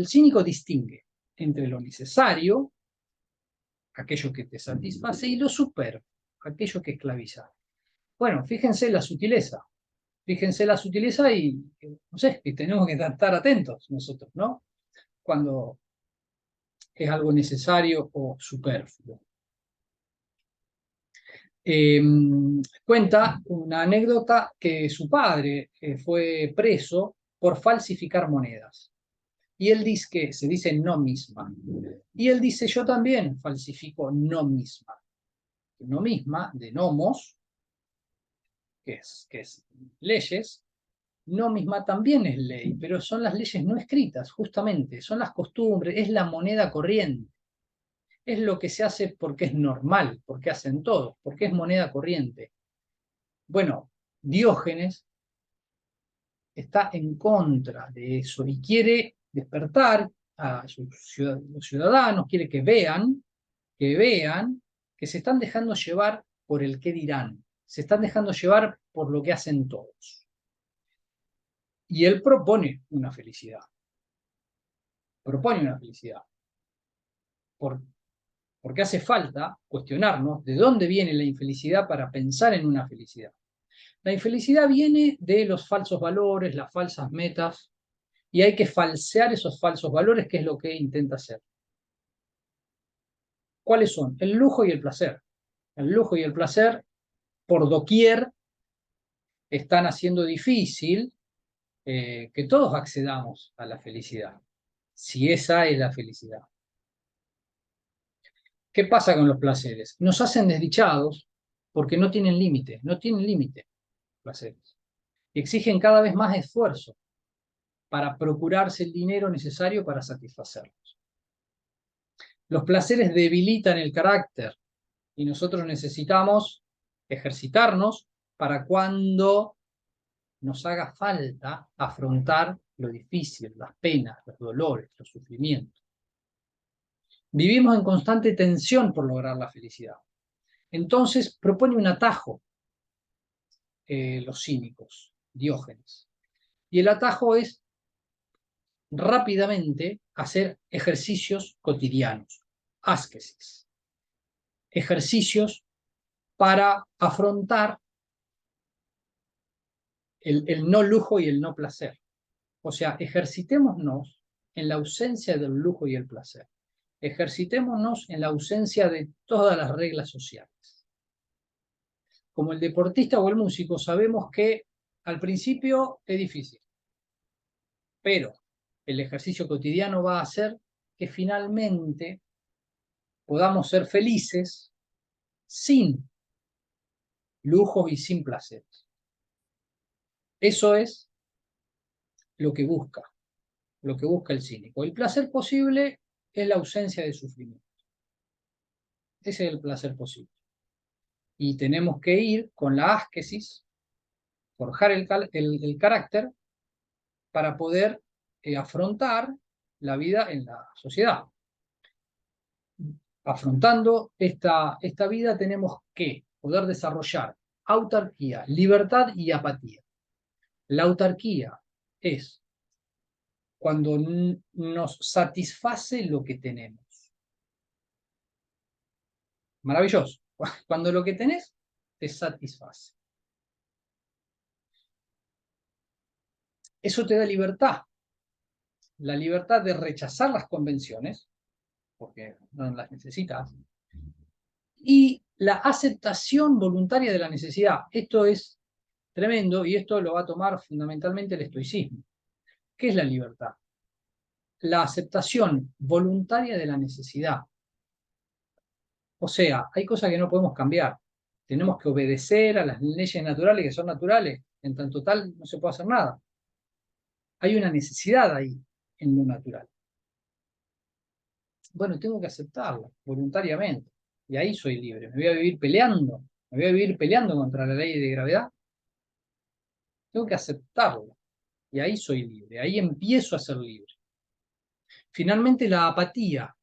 cínico distingue entre lo necesario, aquello que te satisface, y lo superfluo, aquello que esclaviza. Bueno, fíjense la sutileza y, no sé, y tenemos que estar atentos nosotros, ¿no? Cuando es algo necesario o superfluo. Cuenta una anécdota que su padre fue preso por falsificar monedas. Y él dice que se dice no misma. Y él dice, yo también falsifico no misma. No misma, de nomos, que es leyes, no misma también es ley, pero son las leyes no escritas, justamente, son las costumbres, es la moneda corriente. Es lo que se hace porque es normal, porque hacen todos, porque es moneda corriente. Bueno, Diógenes está en contra de eso y quiere despertar a los ciudadanos, quiere que se están dejando llevar por el qué dirán, se están dejando llevar por lo que hacen todos. Y él propone una felicidad, por, porque hace falta cuestionarnos de dónde viene la infelicidad para pensar en una felicidad. La infelicidad viene de los falsos valores, las falsas metas, y hay que falsear esos falsos valores, que es lo que intenta hacer. ¿Cuáles son? El lujo y el placer. El lujo y el placer, por doquier, están haciendo difícil que todos accedamos a la felicidad, si esa es la felicidad. ¿Qué pasa con los placeres? Nos hacen desdichados porque no tienen límite, placeres. Y exigen cada vez más esfuerzo para procurarse el dinero necesario para satisfacerlos. Los placeres debilitan el carácter y nosotros necesitamos ejercitarnos para cuando nos haga falta afrontar lo difícil, las penas, los dolores, los sufrimientos. Vivimos en constante tensión por lograr la felicidad. Entonces propone un atajo, los cínicos, Diógenes. Y el atajo es rápidamente hacer ejercicios cotidianos, ascesis, ejercicios para afrontar el no lujo y el no placer. O sea, ejercitémonos en la ausencia del lujo y el placer. Ejercitémonos en la ausencia de todas las reglas sociales. Como el deportista o el músico, sabemos que al principio es difícil, pero el ejercicio cotidiano va a hacer que finalmente podamos ser felices sin lujos y sin placeres. Eso es lo que busca el cínico. El placer posible es la ausencia de sufrimiento. Ese es el placer posible. Y tenemos que ir con la ascesis, forjar el carácter para poder afrontar la vida en la sociedad. Afrontando esta vida tenemos que poder desarrollar autarquía, libertad y apatía. La autarquía es cuando nos satisface lo que tenemos. Maravilloso. Cuando lo que tenés te satisface. Eso te da libertad. La libertad de rechazar las convenciones, porque no las necesitas, y la aceptación voluntaria de la necesidad. Esto es tremendo y esto lo va a tomar fundamentalmente el estoicismo. ¿Qué es la libertad? La aceptación voluntaria de la necesidad. O sea, hay cosas que no podemos cambiar. Tenemos que obedecer a las leyes naturales que son naturales. En tanto tal, no se puede hacer nada. Hay una necesidad ahí en lo natural. Bueno, tengo que aceptarla voluntariamente. Y ahí soy libre. Me voy a vivir peleando. Me voy a vivir peleando contra la ley de gravedad. Tengo que aceptarla. Y ahí soy libre. Ahí empiezo a ser libre. Finalmente, la apatía,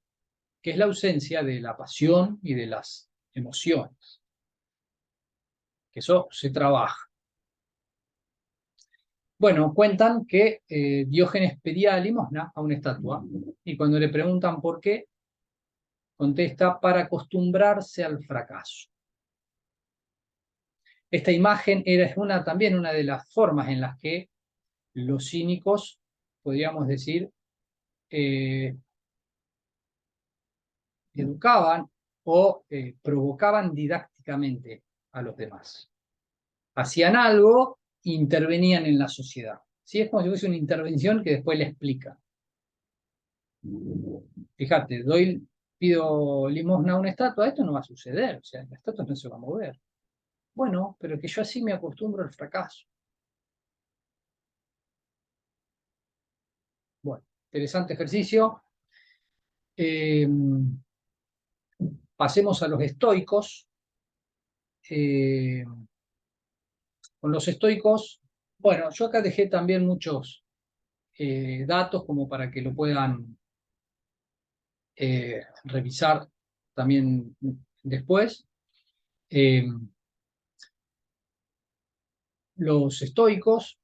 que es la ausencia de la pasión y de las emociones. Que eso se trabaja. Bueno, cuentan que Diógenes pedía limosna a una estatua y cuando le preguntan por qué, contesta para acostumbrarse al fracaso. Esta imagen es también una de las formas en las que los cínicos, podríamos decir, educaban o provocaban didácticamente a los demás. Hacían algo, intervenían en la sociedad. ¿Sí? Es como si fuese una intervención que después le explica. Fíjate, pido limosna a una estatua, esto no va a suceder, o sea, la estatua no se va a mover. Bueno, pero que yo así me acostumbro al fracaso. Bueno, interesante ejercicio. Pasemos a los estoicos. Con los estoicos, bueno, yo acá dejé también muchos datos como para que lo puedan revisar también después. Los estoicos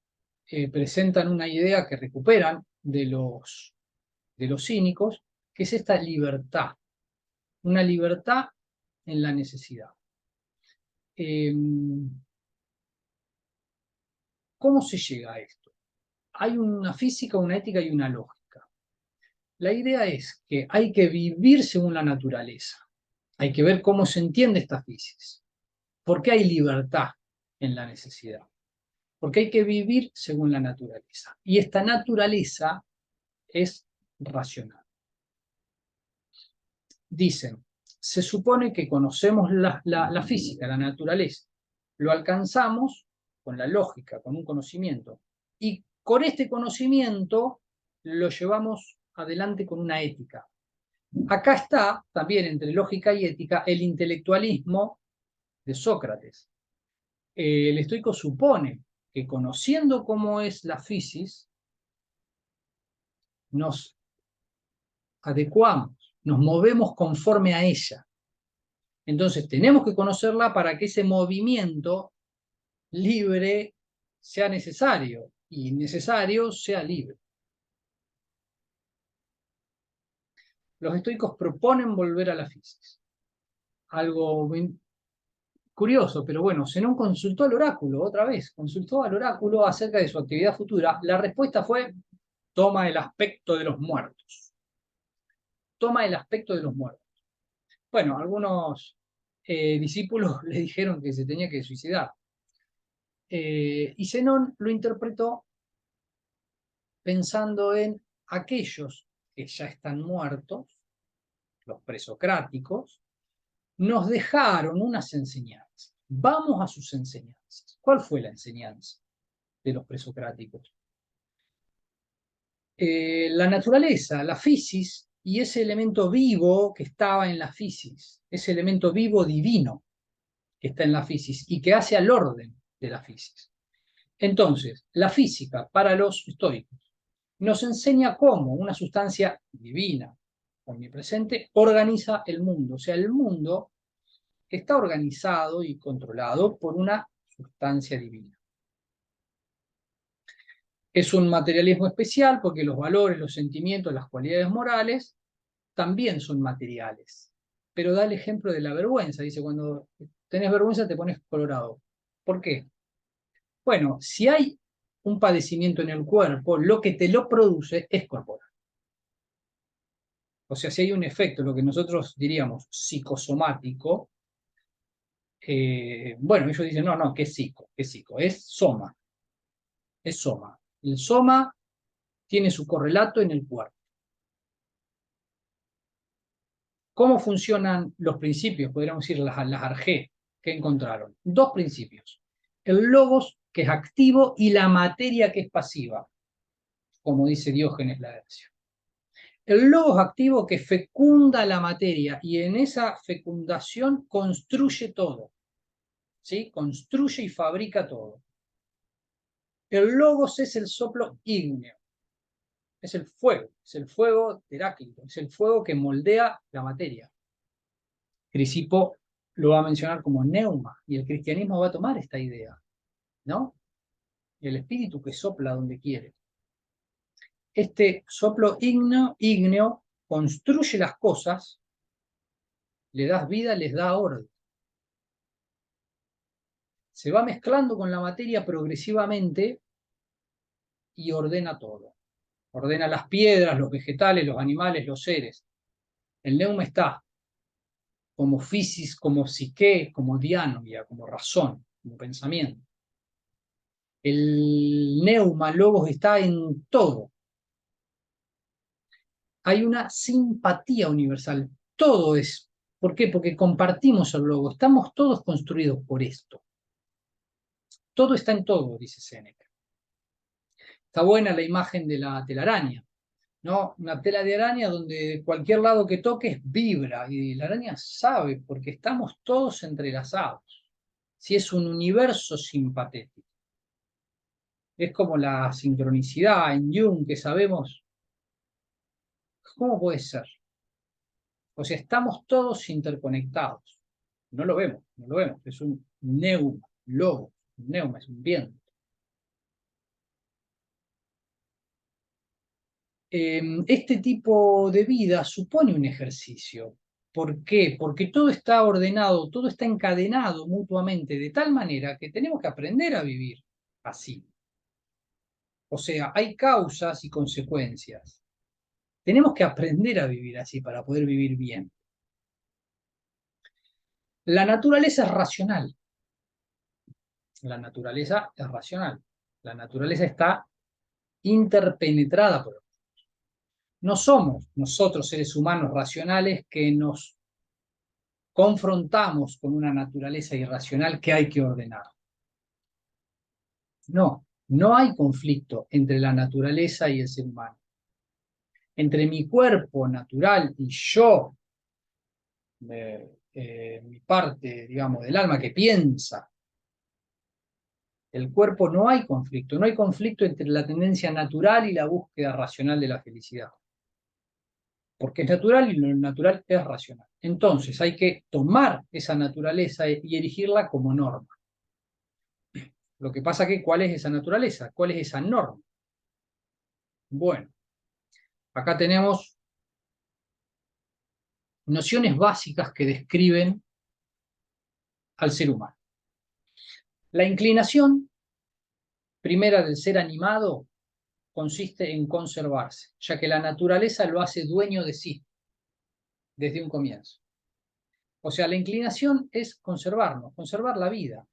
presentan una idea que recuperan de los cínicos, que es esta libertad, una libertad en la necesidad. ¿Cómo se llega a esto? Hay una física, una ética y una lógica. La idea es que hay que vivir según la naturaleza. Hay que ver cómo se entiende esta física. ¿Por qué hay libertad en la necesidad? Porque hay que vivir según la naturaleza. Y esta naturaleza es racional. Dicen, se supone que conocemos la física, la naturaleza. Lo alcanzamos con la lógica, con un conocimiento. Y con este conocimiento lo llevamos adelante con una ética. Acá está, también entre lógica y ética, el intelectualismo de Sócrates. El estoico supone que conociendo cómo es la física, nos adecuamos, nos movemos conforme a ella. Entonces tenemos que conocerla para que ese movimiento libre sea necesario y necesario sea libre. Los estoicos proponen volver a la física. Algo curioso, pero bueno, Zenón consultó al oráculo otra vez, consultó al oráculo acerca de su actividad futura. La respuesta fue, toma el aspecto de los muertos. Toma el aspecto de los muertos. Bueno, algunos discípulos le dijeron que se tenía que suicidar. Y Zenón lo interpretó pensando en aquellos que ya están muertos, los presocráticos, nos dejaron unas enseñanzas. Vamos a sus enseñanzas. ¿Cuál fue la enseñanza de los presocráticos? La naturaleza, la fisis, y ese elemento vivo que estaba en la fisis, ese elemento vivo divino que está en la fisis y que hace al orden de la fisis. Entonces, la física para los estoicos nos enseña cómo una sustancia divina, omnipresente, organiza el mundo. O sea, el mundo está organizado y controlado por una sustancia divina. Es un materialismo especial porque los valores, los sentimientos, las cualidades morales también son materiales. Pero da el ejemplo de la vergüenza. Dice, cuando tenés vergüenza te pones colorado. ¿Por qué? Bueno, si hay un padecimiento en el cuerpo, lo que te lo produce es corporal. O sea, si hay un efecto, lo que nosotros diríamos psicosomático, bueno, ellos dicen, no, no, ¿qué es psico? ¿Qué es psico? Es soma, es soma. El soma tiene su correlato en el cuerpo. ¿Cómo funcionan los principios? Podríamos decir las arjé que encontraron. Dos principios. El logos, que es activo, y la materia, que es pasiva, como dice Diógenes Laercio. El logos activo que fecunda la materia y en esa fecundación construye todo. ¿Sí? Construye y fabrica todo. El logos es el soplo ígneo. Es el fuego teráclito, es el fuego que moldea la materia. Crisipo lo va a mencionar como neuma, y el cristianismo va a tomar esta idea, ¿no? El espíritu que sopla donde quiere. Este soplo ígneo construye las cosas, le das vida, les da orden. Se va mezclando con la materia progresivamente y ordena todo. Ordena las piedras, los vegetales, los animales, los seres. El neuma está como physis, como psique, como dianoia, como razón, como pensamiento. El neuma, logos, está en todo. Hay una simpatía universal. Todo es. ¿Por qué? Porque compartimos el logo. Estamos todos construidos por esto. Todo está en todo, dice Séneca. Está buena la imagen de la telaraña, ¿no? Una tela de araña donde cualquier lado que toques vibra y la araña sabe porque estamos todos entrelazados. Si es un universo simpatético. Es como la sincronicidad en Jung que sabemos. ¿Cómo puede ser? O sea, estamos todos interconectados. No lo vemos, no lo vemos. Es un neuma, logo. Un neuma es un viento. Este tipo de vida supone un ejercicio. ¿Por qué? Porque todo está ordenado, todo está encadenado mutuamente de tal manera que tenemos que aprender a vivir así. O sea, hay causas y consecuencias. Tenemos que aprender a vivir así para poder vivir bien. La naturaleza es racional. La naturaleza es racional. La naturaleza está interpenetrada por. No somos nosotros seres humanos racionales que nos confrontamos con una naturaleza irracional que hay que ordenar. No, no hay conflicto entre la naturaleza y el ser humano. Entre mi cuerpo natural y yo, mi parte, digamos, del alma que piensa, el cuerpo, no hay conflicto. No hay conflicto entre la tendencia natural y la búsqueda racional de la felicidad. Porque es natural y lo natural es racional. Entonces hay que tomar esa naturaleza y erigirla como norma. Lo que pasa que, ¿cuál es esa naturaleza? ¿Cuál es esa norma? Bueno, acá tenemos nociones básicas que describen al ser humano. La inclinación primera del ser animado consiste en conservarse, ya que la naturaleza lo hace dueño de sí desde un comienzo. O sea, la inclinación es conservarnos, conservar la vida.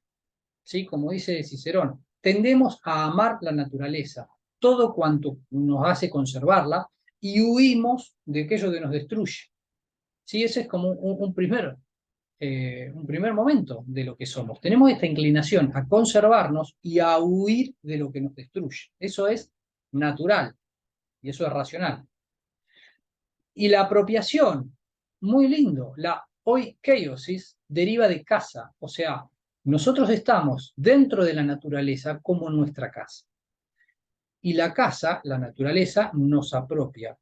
¿Sí? Como dice Cicerón, tendemos a amar la naturaleza, todo cuanto nos hace conservarla, y huimos de aquello que nos destruye. ¿Sí? Ese es como un primer momento de lo que somos. Tenemos esta inclinación a conservarnos y a huir de lo que nos destruye. Eso es natural y eso es racional. Y la apropiación, muy lindo, la oikeiosis deriva de casa, o sea, Nosotros estamos dentro de la naturaleza como en nuestra casa. Y la casa, la naturaleza, nos apropia.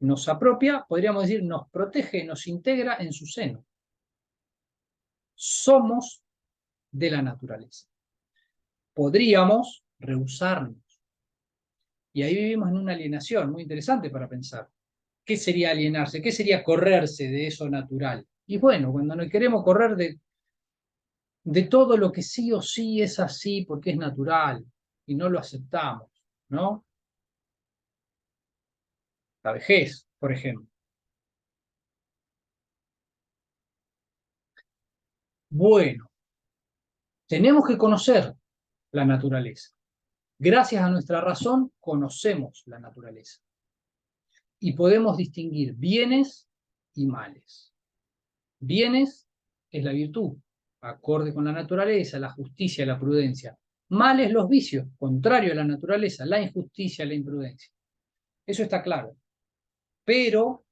Nos apropia, podríamos decir, nos protege, nos integra en su seno. Somos de la naturaleza. Podríamos rehusarnos. Y ahí vivimos en una alienación muy interesante para pensar. ¿Qué sería alienarse? ¿Qué sería correrse de eso natural? Y bueno, cuando nos queremos correr de todo lo que sí o sí es así porque es natural y no lo aceptamos, ¿no? La vejez, por ejemplo. Bueno, tenemos que conocer la naturaleza. Gracias a nuestra razón conocemos la naturaleza y podemos distinguir bienes y males. Bienes es la virtud, acorde con la naturaleza, la justicia, la prudencia. Males los vicios, contrario a la naturaleza, la injusticia, la imprudencia. Eso está claro. Pero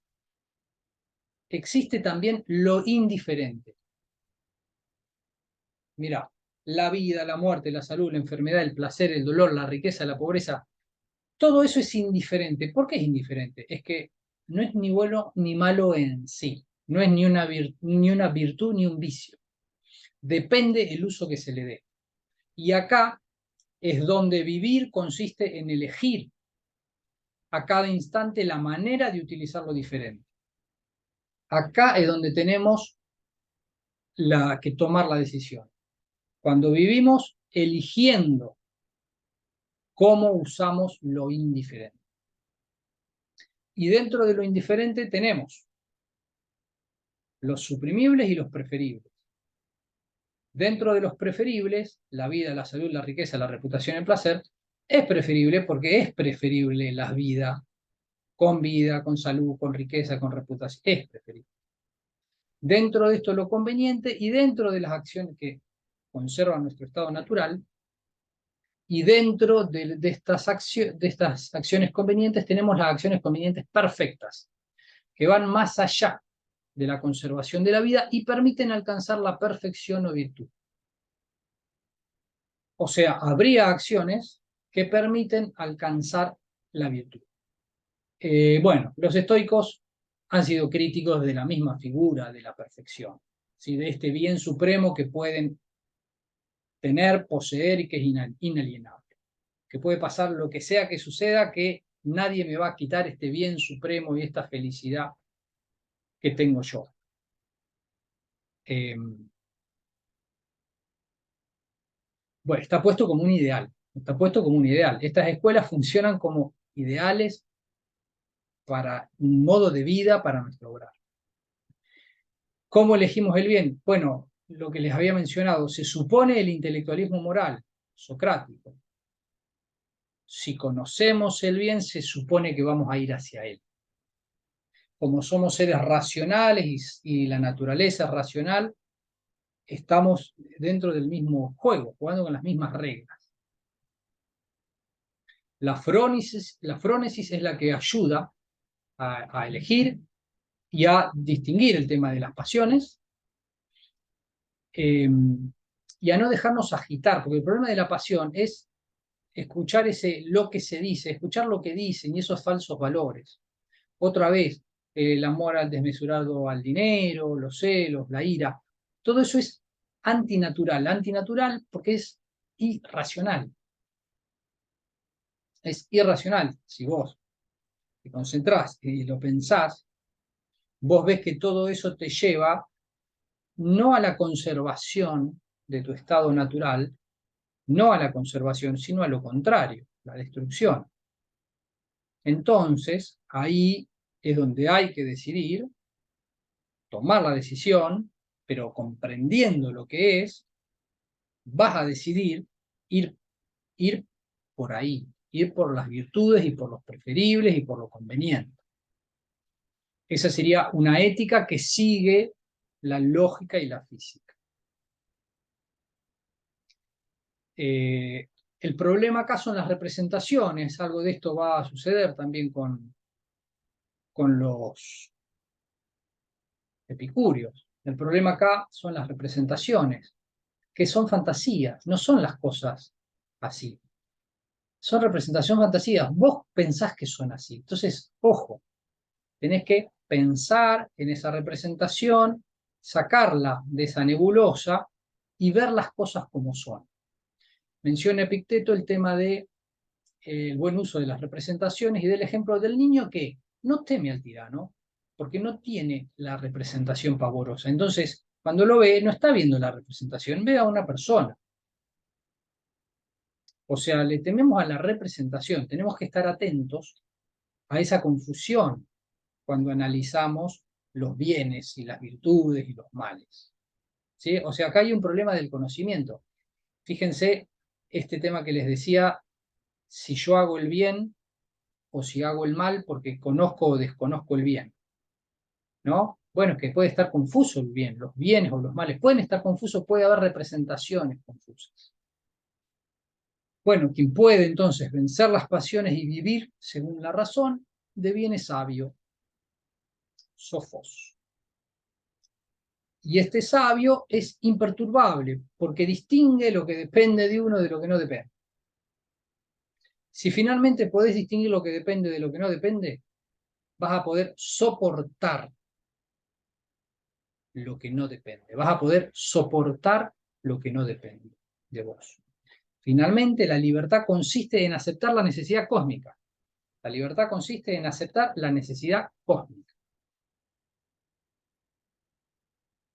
existe también lo indiferente. Mirá, la vida, la muerte, la salud, la enfermedad, el placer, el dolor, la riqueza, la pobreza, todo eso es indiferente. ¿Por qué es indiferente? Es que no es ni bueno ni malo en sí. No es ni una virtud ni un vicio. Depende el uso que se le dé. Y acá es donde vivir consiste en elegir a cada instante la manera de utilizarlo diferente. Acá es donde tenemos que tomar la decisión. Cuando vivimos eligiendo cómo usamos lo indiferente. Y dentro de lo indiferente tenemos los suprimibles y los preferibles. Dentro de los preferibles, la vida, la salud, la riqueza, la reputación, el placer, es preferible porque es preferible la vida, con salud, con riqueza, con reputación. Es preferible. Dentro de esto lo conveniente y dentro de las acciones que conservan nuestro estado natural, y dentro de estas acciones convenientes tenemos las acciones convenientes perfectas, que van más allá de la conservación de la vida y permiten alcanzar la perfección o virtud. O sea, habría acciones que permiten alcanzar la virtud. Bueno, los estoicos han sido críticos de la misma figura de la perfección, ¿sí? De este bien supremo que pueden tener, poseer y que es inalienable. Que puede pasar lo que sea que suceda, que nadie me va a quitar este bien supremo y esta felicidad que tengo yo. Eh, bueno, está puesto como un ideal, está puesto como un ideal. Estas escuelas funcionan como ideales para un modo de vida para nuestro obrar. ¿Cómo elegimos el bien? Bueno, lo que les había mencionado, se supone el intelectualismo moral, socrático. Si conocemos el bien, se supone que vamos a ir hacia él. Como somos seres racionales y la naturaleza es racional, estamos dentro del mismo juego, jugando con las mismas reglas. La frónesis es la que ayuda a elegir y a distinguir el tema de las pasiones y a no dejarnos agitar, porque el problema de la pasión es escuchar lo que se dice, escuchar lo que dicen y esos falsos valores. Otra vez, el amor al desmesurado al dinero, los celos, la ira, todo eso es antinatural porque es irracional. Es irracional. Si vos te concentrás y lo pensás, vos ves que todo eso te lleva no a la conservación de tu estado natural, no a la conservación, sino a lo contrario, la destrucción. Entonces, ahí es donde hay que decidir, tomar la decisión, pero comprendiendo lo que es, vas a decidir ir, ir por ahí, ir por las virtudes y por los preferibles y por lo conveniente. Esa sería una ética que sigue la lógica y la física. El problema acá son las representaciones, algo de esto va a suceder también con los epicúreos. El problema acá son las representaciones, que son fantasías, no son las cosas así. Son representación fantasía. Vos pensás que son así. Entonces, ojo, tenés que pensar en esa representación, sacarla de esa nebulosa y ver las cosas como son. Menciona Epicteto el tema de el buen uso de las representaciones y del ejemplo del niño que no teme al tirano, porque no tiene la representación pavorosa. Entonces, cuando lo ve, no está viendo la representación, ve a una persona. O sea, le tememos a la representación. Tenemos que estar atentos a esa confusión cuando analizamos los bienes y las virtudes y los males. ¿Sí? O sea, acá hay un problema del conocimiento. Fíjense este tema que les decía, si yo hago el bien o si hago el mal porque conozco o desconozco el bien, ¿no? Bueno, es que puede estar confuso el bien, los bienes o los males pueden estar confusos, puede haber representaciones confusas. Bueno, quien puede entonces vencer las pasiones y vivir según la razón, deviene sabio. Sofos. Y este sabio es imperturbable, porque distingue lo que depende de uno de lo que no depende. Si finalmente podés distinguir lo que depende de lo que no depende, vas a poder soportar lo que no depende. Vas a poder soportar lo que no depende de vos. Finalmente, la libertad consiste en aceptar la necesidad cósmica. La libertad consiste en aceptar la necesidad cósmica.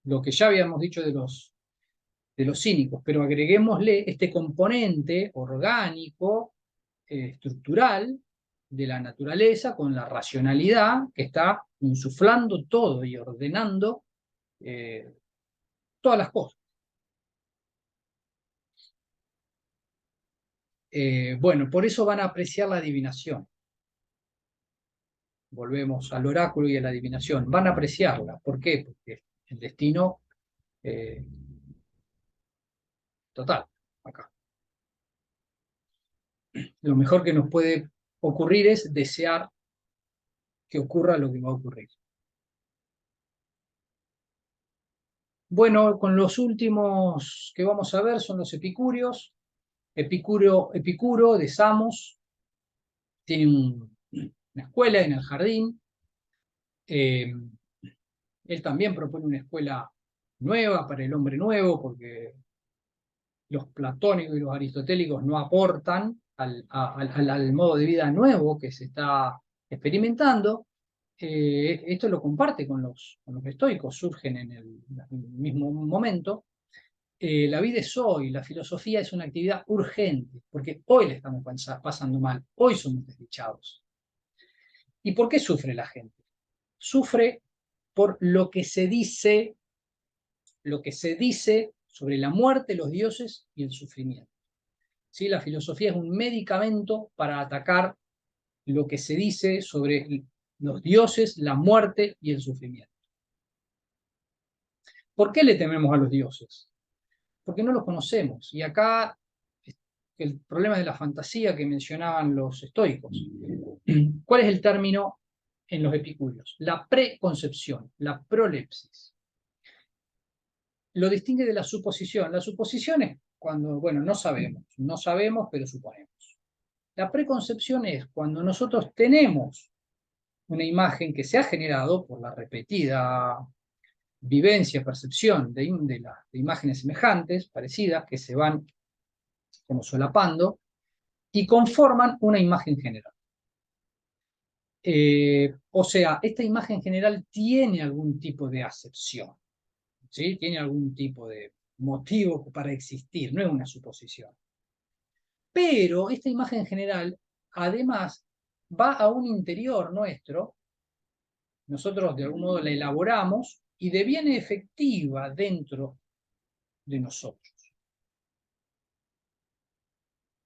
Lo que ya habíamos dicho de los cínicos, pero agreguémosle este componente orgánico, estructural de la naturaleza con la racionalidad que está insuflando todo y ordenando todas las cosas. Bueno, por eso van a apreciar la adivinación. Volvemos al oráculo y a la adivinación. Van a apreciarla. ¿Por qué? Porque el destino total, acá. Lo mejor que nos puede ocurrir es desear que ocurra lo que va a ocurrir. Bueno, con los últimos que vamos a ver son los epicúreos. Epicuro de Samos tiene una escuela en el jardín. Él también propone una escuela nueva para el hombre nuevo, porque los platónicos y los aristotélicos no aportan al modo de vida nuevo que se está experimentando. Esto lo comparte con los estoicos, surgen en el mismo momento. La vida es hoy, la filosofía es una actividad urgente, porque hoy le estamos pasando mal, hoy somos desdichados. ¿Y por qué sufre la gente? Sufre por lo que se dice sobre la muerte, los dioses y el sufrimiento. ¿Sí? La filosofía es un medicamento para atacar lo que se dice sobre los dioses, la muerte y el sufrimiento. ¿Por qué le tememos a los dioses? Porque no los conocemos. Y acá el problema de la fantasía que mencionaban los estoicos. ¿Cuál es el término en los epicúreos? La preconcepción, la prolepsis. Lo distingue de la suposición. La suposición es cuando, bueno, no sabemos, pero suponemos. La preconcepción es cuando nosotros tenemos una imagen que se ha generado por la repetida vivencia, percepción de imágenes semejantes, parecidas, que se van como solapando y conforman una imagen general. O sea, esta imagen general tiene algún tipo de acepción, ¿sí? Tiene algún tipo de motivo para existir, no es una suposición. Pero esta imagen general, además, va a un interior nuestro, nosotros de algún modo la elaboramos y deviene efectiva dentro de nosotros.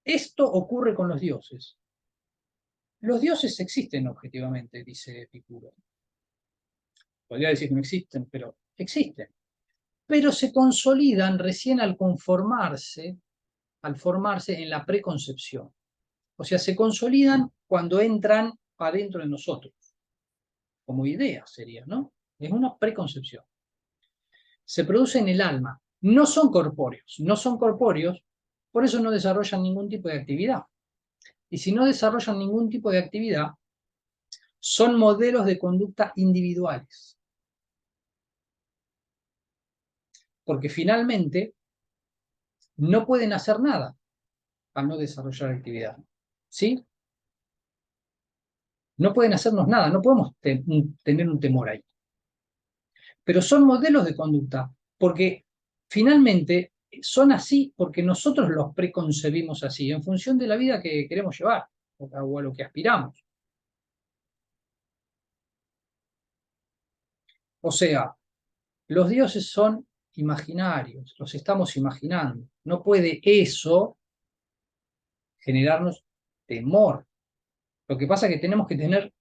Esto ocurre con los dioses. Los dioses existen objetivamente, dice Epicuro. Podría decir que no existen, pero existen. Pero se consolidan recién al formarse en la preconcepción. O sea, se consolidan cuando entran adentro de nosotros. Como idea sería, ¿no? Es una preconcepción. Se produce en el alma. no son corpóreos, no son corpóreos, por eso no desarrollan ningún tipo de actividad. Y si no desarrollan ningún tipo de actividad, son modelos de conducta individuales. Porque finalmente no pueden hacer nada al no desarrollar actividad. ¿Sí? No pueden hacernos nada, no podemos tener un temor ahí. Pero son modelos de conducta, porque finalmente son así porque nosotros los preconcebimos así, en función de la vida que queremos llevar o a lo que aspiramos. O sea, los dioses son imaginarios, los estamos imaginando. No puede eso generarnos temor. Lo que pasa es que tenemos que tener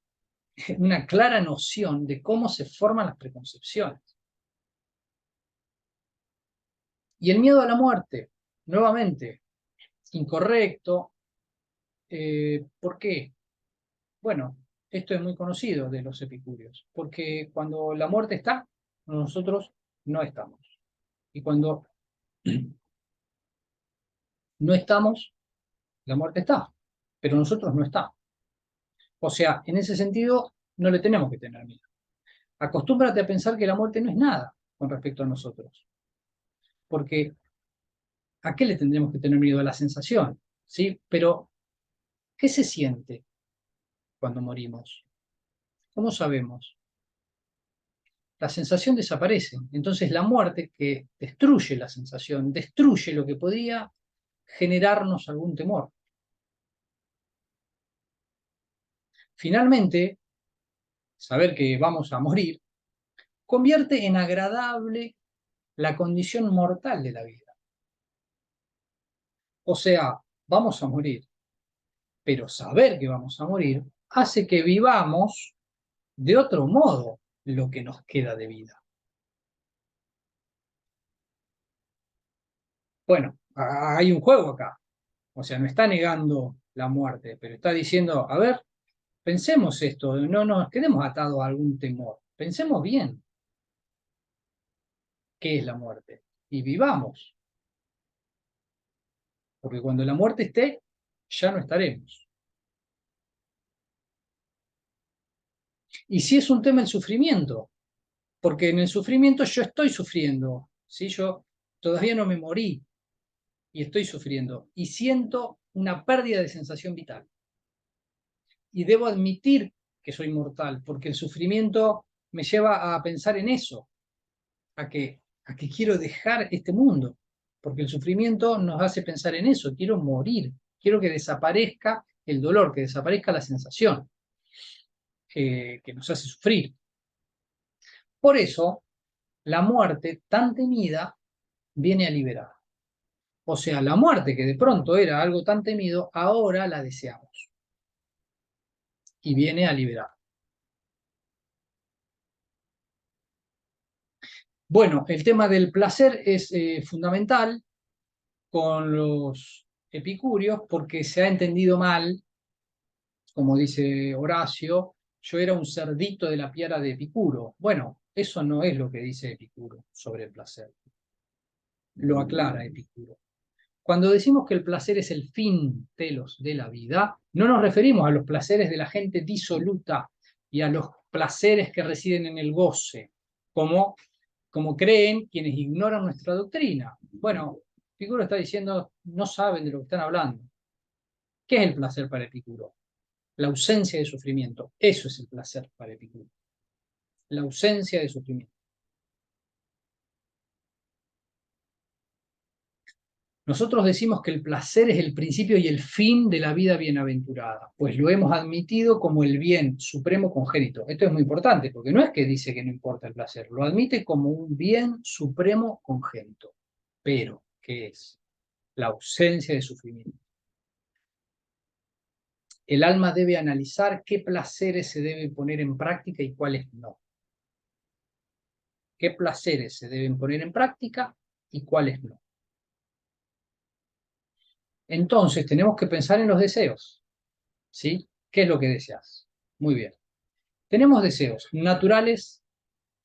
una clara noción de cómo se forman las preconcepciones. Y el miedo a la muerte, nuevamente, incorrecto. ¿Por qué? Bueno, esto es muy conocido de los epicúreos, porque cuando la muerte está, nosotros no estamos. Y cuando no estamos, la muerte está, pero nosotros no estamos. O sea, en ese sentido, no le tenemos que tener miedo. Acostúmbrate a pensar que la muerte no es nada con respecto a nosotros, porque ¿a qué le tendremos que tener miedo? A la sensación, ¿sí? Pero, ¿qué se siente cuando morimos? ¿Cómo sabemos? La sensación desaparece. Entonces la muerte que destruye la sensación, destruye lo que podría generarnos algún temor. Finalmente, saber que vamos a morir convierte en agradable la condición mortal de la vida. O sea, vamos a morir, pero saber que vamos a morir hace que vivamos de otro modo lo que nos queda de vida. Bueno, hay un juego acá. O sea, no está negando la muerte, pero está diciendo, a ver, pensemos esto, no nos quedemos atados a algún temor. Pensemos bien qué es la muerte y vivamos, porque cuando la muerte esté, ya no estaremos. Y si es un tema el sufrimiento, porque en el sufrimiento yo estoy sufriendo, ¿sí? Yo todavía no me morí y estoy sufriendo y siento una pérdida de sensación vital. Y debo admitir que soy mortal, porque el sufrimiento me lleva a pensar en eso, a que quiero dejar este mundo, porque el sufrimiento nos hace pensar en eso, quiero morir, quiero que desaparezca el dolor, que desaparezca la sensación que nos hace sufrir. Por eso, la muerte tan temida viene a liberar. O sea, la muerte que de pronto era algo tan temido, ahora la deseamos y viene a liberar. Bueno, el tema del placer es fundamental con los epicúreos porque se ha entendido mal, como dice Horacio, yo era un cerdito de la piara de Epicuro. Bueno, eso no es lo que dice Epicuro sobre el placer. Lo aclara Epicuro. Cuando decimos que el placer es el fin, telos, de la vida, no nos referimos a los placeres de la gente disoluta y a los placeres que residen en el goce, como creen quienes ignoran nuestra doctrina. Bueno, Epicuro está diciendo, no saben de lo que están hablando. ¿Qué es el placer para Epicuro? La ausencia de sufrimiento. Eso es el placer para Epicuro. La ausencia de sufrimiento. Nosotros decimos que el placer es el principio y el fin de la vida bienaventurada, pues lo hemos admitido como el bien supremo congénito. Esto es muy importante, porque no es que dice que no importa el placer, lo admite como un bien supremo congénito. Pero, ¿qué es? La ausencia de sufrimiento. El alma debe analizar qué placeres se deben poner en práctica y cuáles no. Qué placeres se deben poner en práctica y cuáles no. Entonces, tenemos que pensar en los deseos, ¿sí? ¿Qué es lo que deseas? Muy bien. Tenemos deseos naturales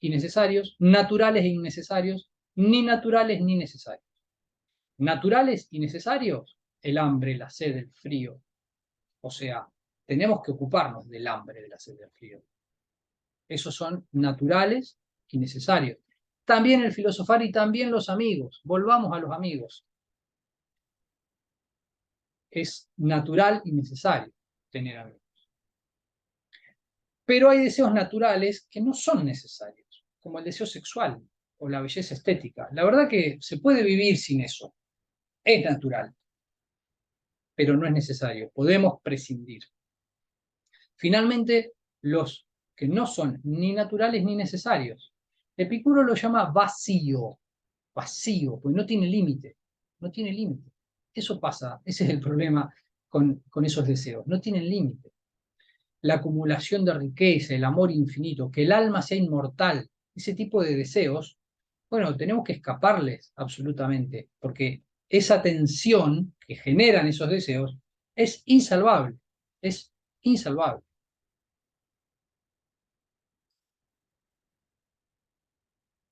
y necesarios, naturales e innecesarios, ni naturales ni necesarios. Naturales y necesarios, el hambre, la sed, el frío. O sea, tenemos que ocuparnos del hambre, de la sed, del frío. Esos son naturales y necesarios. También el filosofar y también los amigos. Volvamos a los amigos. Es natural y necesario tener amigos. Pero hay deseos naturales que no son necesarios, como el deseo sexual o la belleza estética. La verdad que se puede vivir sin eso. Es natural, pero no es necesario. Podemos prescindir. Finalmente, los que no son ni naturales ni necesarios. Epicuro lo llama vacío, vacío, porque no tiene límite, no tiene límite. Eso pasa, ese es el problema con esos deseos, no tienen límite. La acumulación de riqueza, el amor infinito, que el alma sea inmortal, ese tipo de deseos, bueno, tenemos que escaparles absolutamente, porque esa tensión que generan esos deseos es insalvable, es insalvable.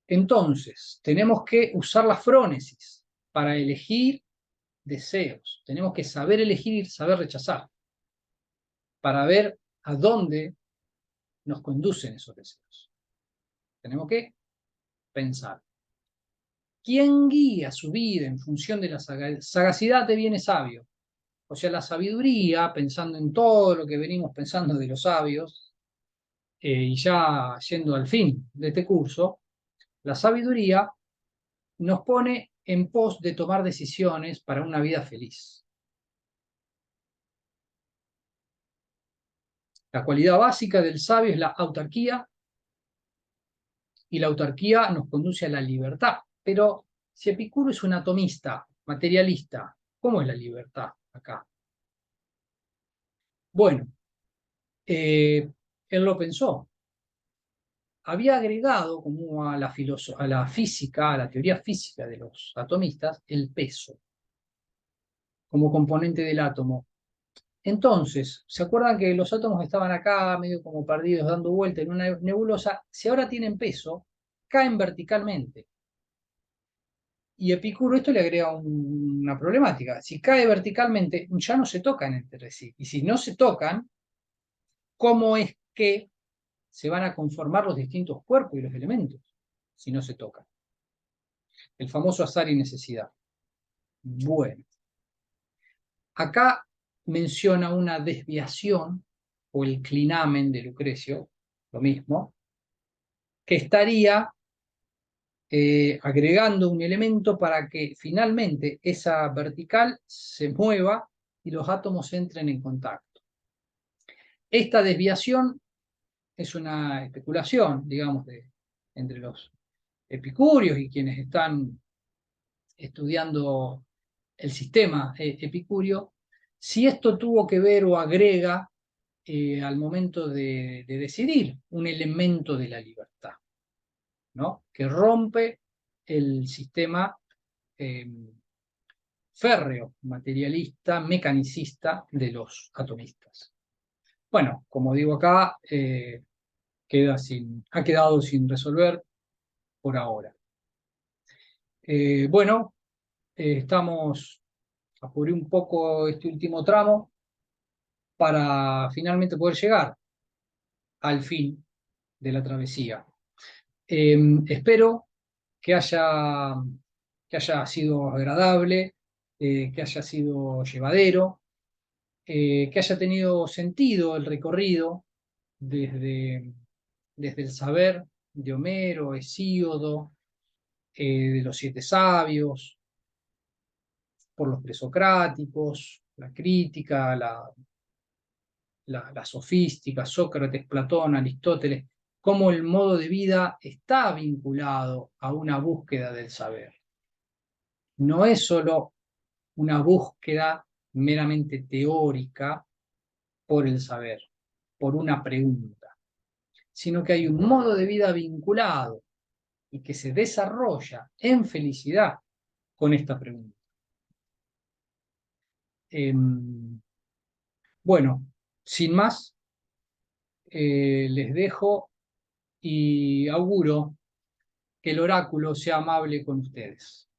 Entonces, tenemos que usar la frónesis para elegir deseos. Tenemos que saber elegir y saber rechazar para ver a dónde nos conducen esos deseos. Tenemos que pensar. ¿Quién guía su vida en función de la sagacidad deviene sabio? O sea, la sabiduría, pensando en todo lo que venimos pensando de los sabios, y ya yendo al fin de este curso, la sabiduría nos pone en pos de tomar decisiones para una vida feliz. La cualidad básica del sabio es la autarquía, y la autarquía nos conduce a la libertad. Pero si Epicuro es un atomista, materialista, ¿cómo es la libertad acá? Bueno, él lo pensó. Había agregado como a la física, a la teoría física de los atomistas, el peso como componente del átomo. Entonces, ¿se acuerdan que los átomos estaban acá, medio como perdidos, dando vuelta en una nebulosa? Si ahora tienen peso, caen verticalmente. Y Epicuro esto le agrega una problemática. Si cae verticalmente, ya no se tocan entre sí. Y si no se tocan, ¿cómo es que se van a conformar los distintos cuerpos y los elementos si no se tocan? El famoso azar y necesidad. Bueno, acá menciona una desviación o el clinamen de Lucrecio, lo mismo, que estaría agregando un elemento para que finalmente esa vertical se mueva y los átomos entren en contacto. Esta desviación es una especulación, digamos, entre los epicúreos y quienes están estudiando el sistema epicúreo, si esto tuvo que ver o agrega al momento de decidir un elemento de la libertad, ¿no? Que rompe el sistema eh, férreo, materialista, mecanicista de los atomistas. Bueno, como digo acá, ha quedado sin resolver por ahora. Bueno, estamos, apuré un poco este último tramo para finalmente poder llegar al fin de la travesía. Espero que haya, que haya sido agradable, que haya sido llevadero, que haya tenido sentido el recorrido desde, desde el saber de Homero, Hesíodo, de los siete sabios, por los presocráticos, la crítica, la sofística, Sócrates, Platón, Aristóteles, cómo el modo de vida está vinculado a una búsqueda del saber. No es solo una búsqueda meramente teórica por el saber, por una pregunta, sino que hay un modo de vida vinculado y que se desarrolla en felicidad con esta pregunta. Bueno, sin más, les dejo y auguro que el oráculo sea amable con ustedes.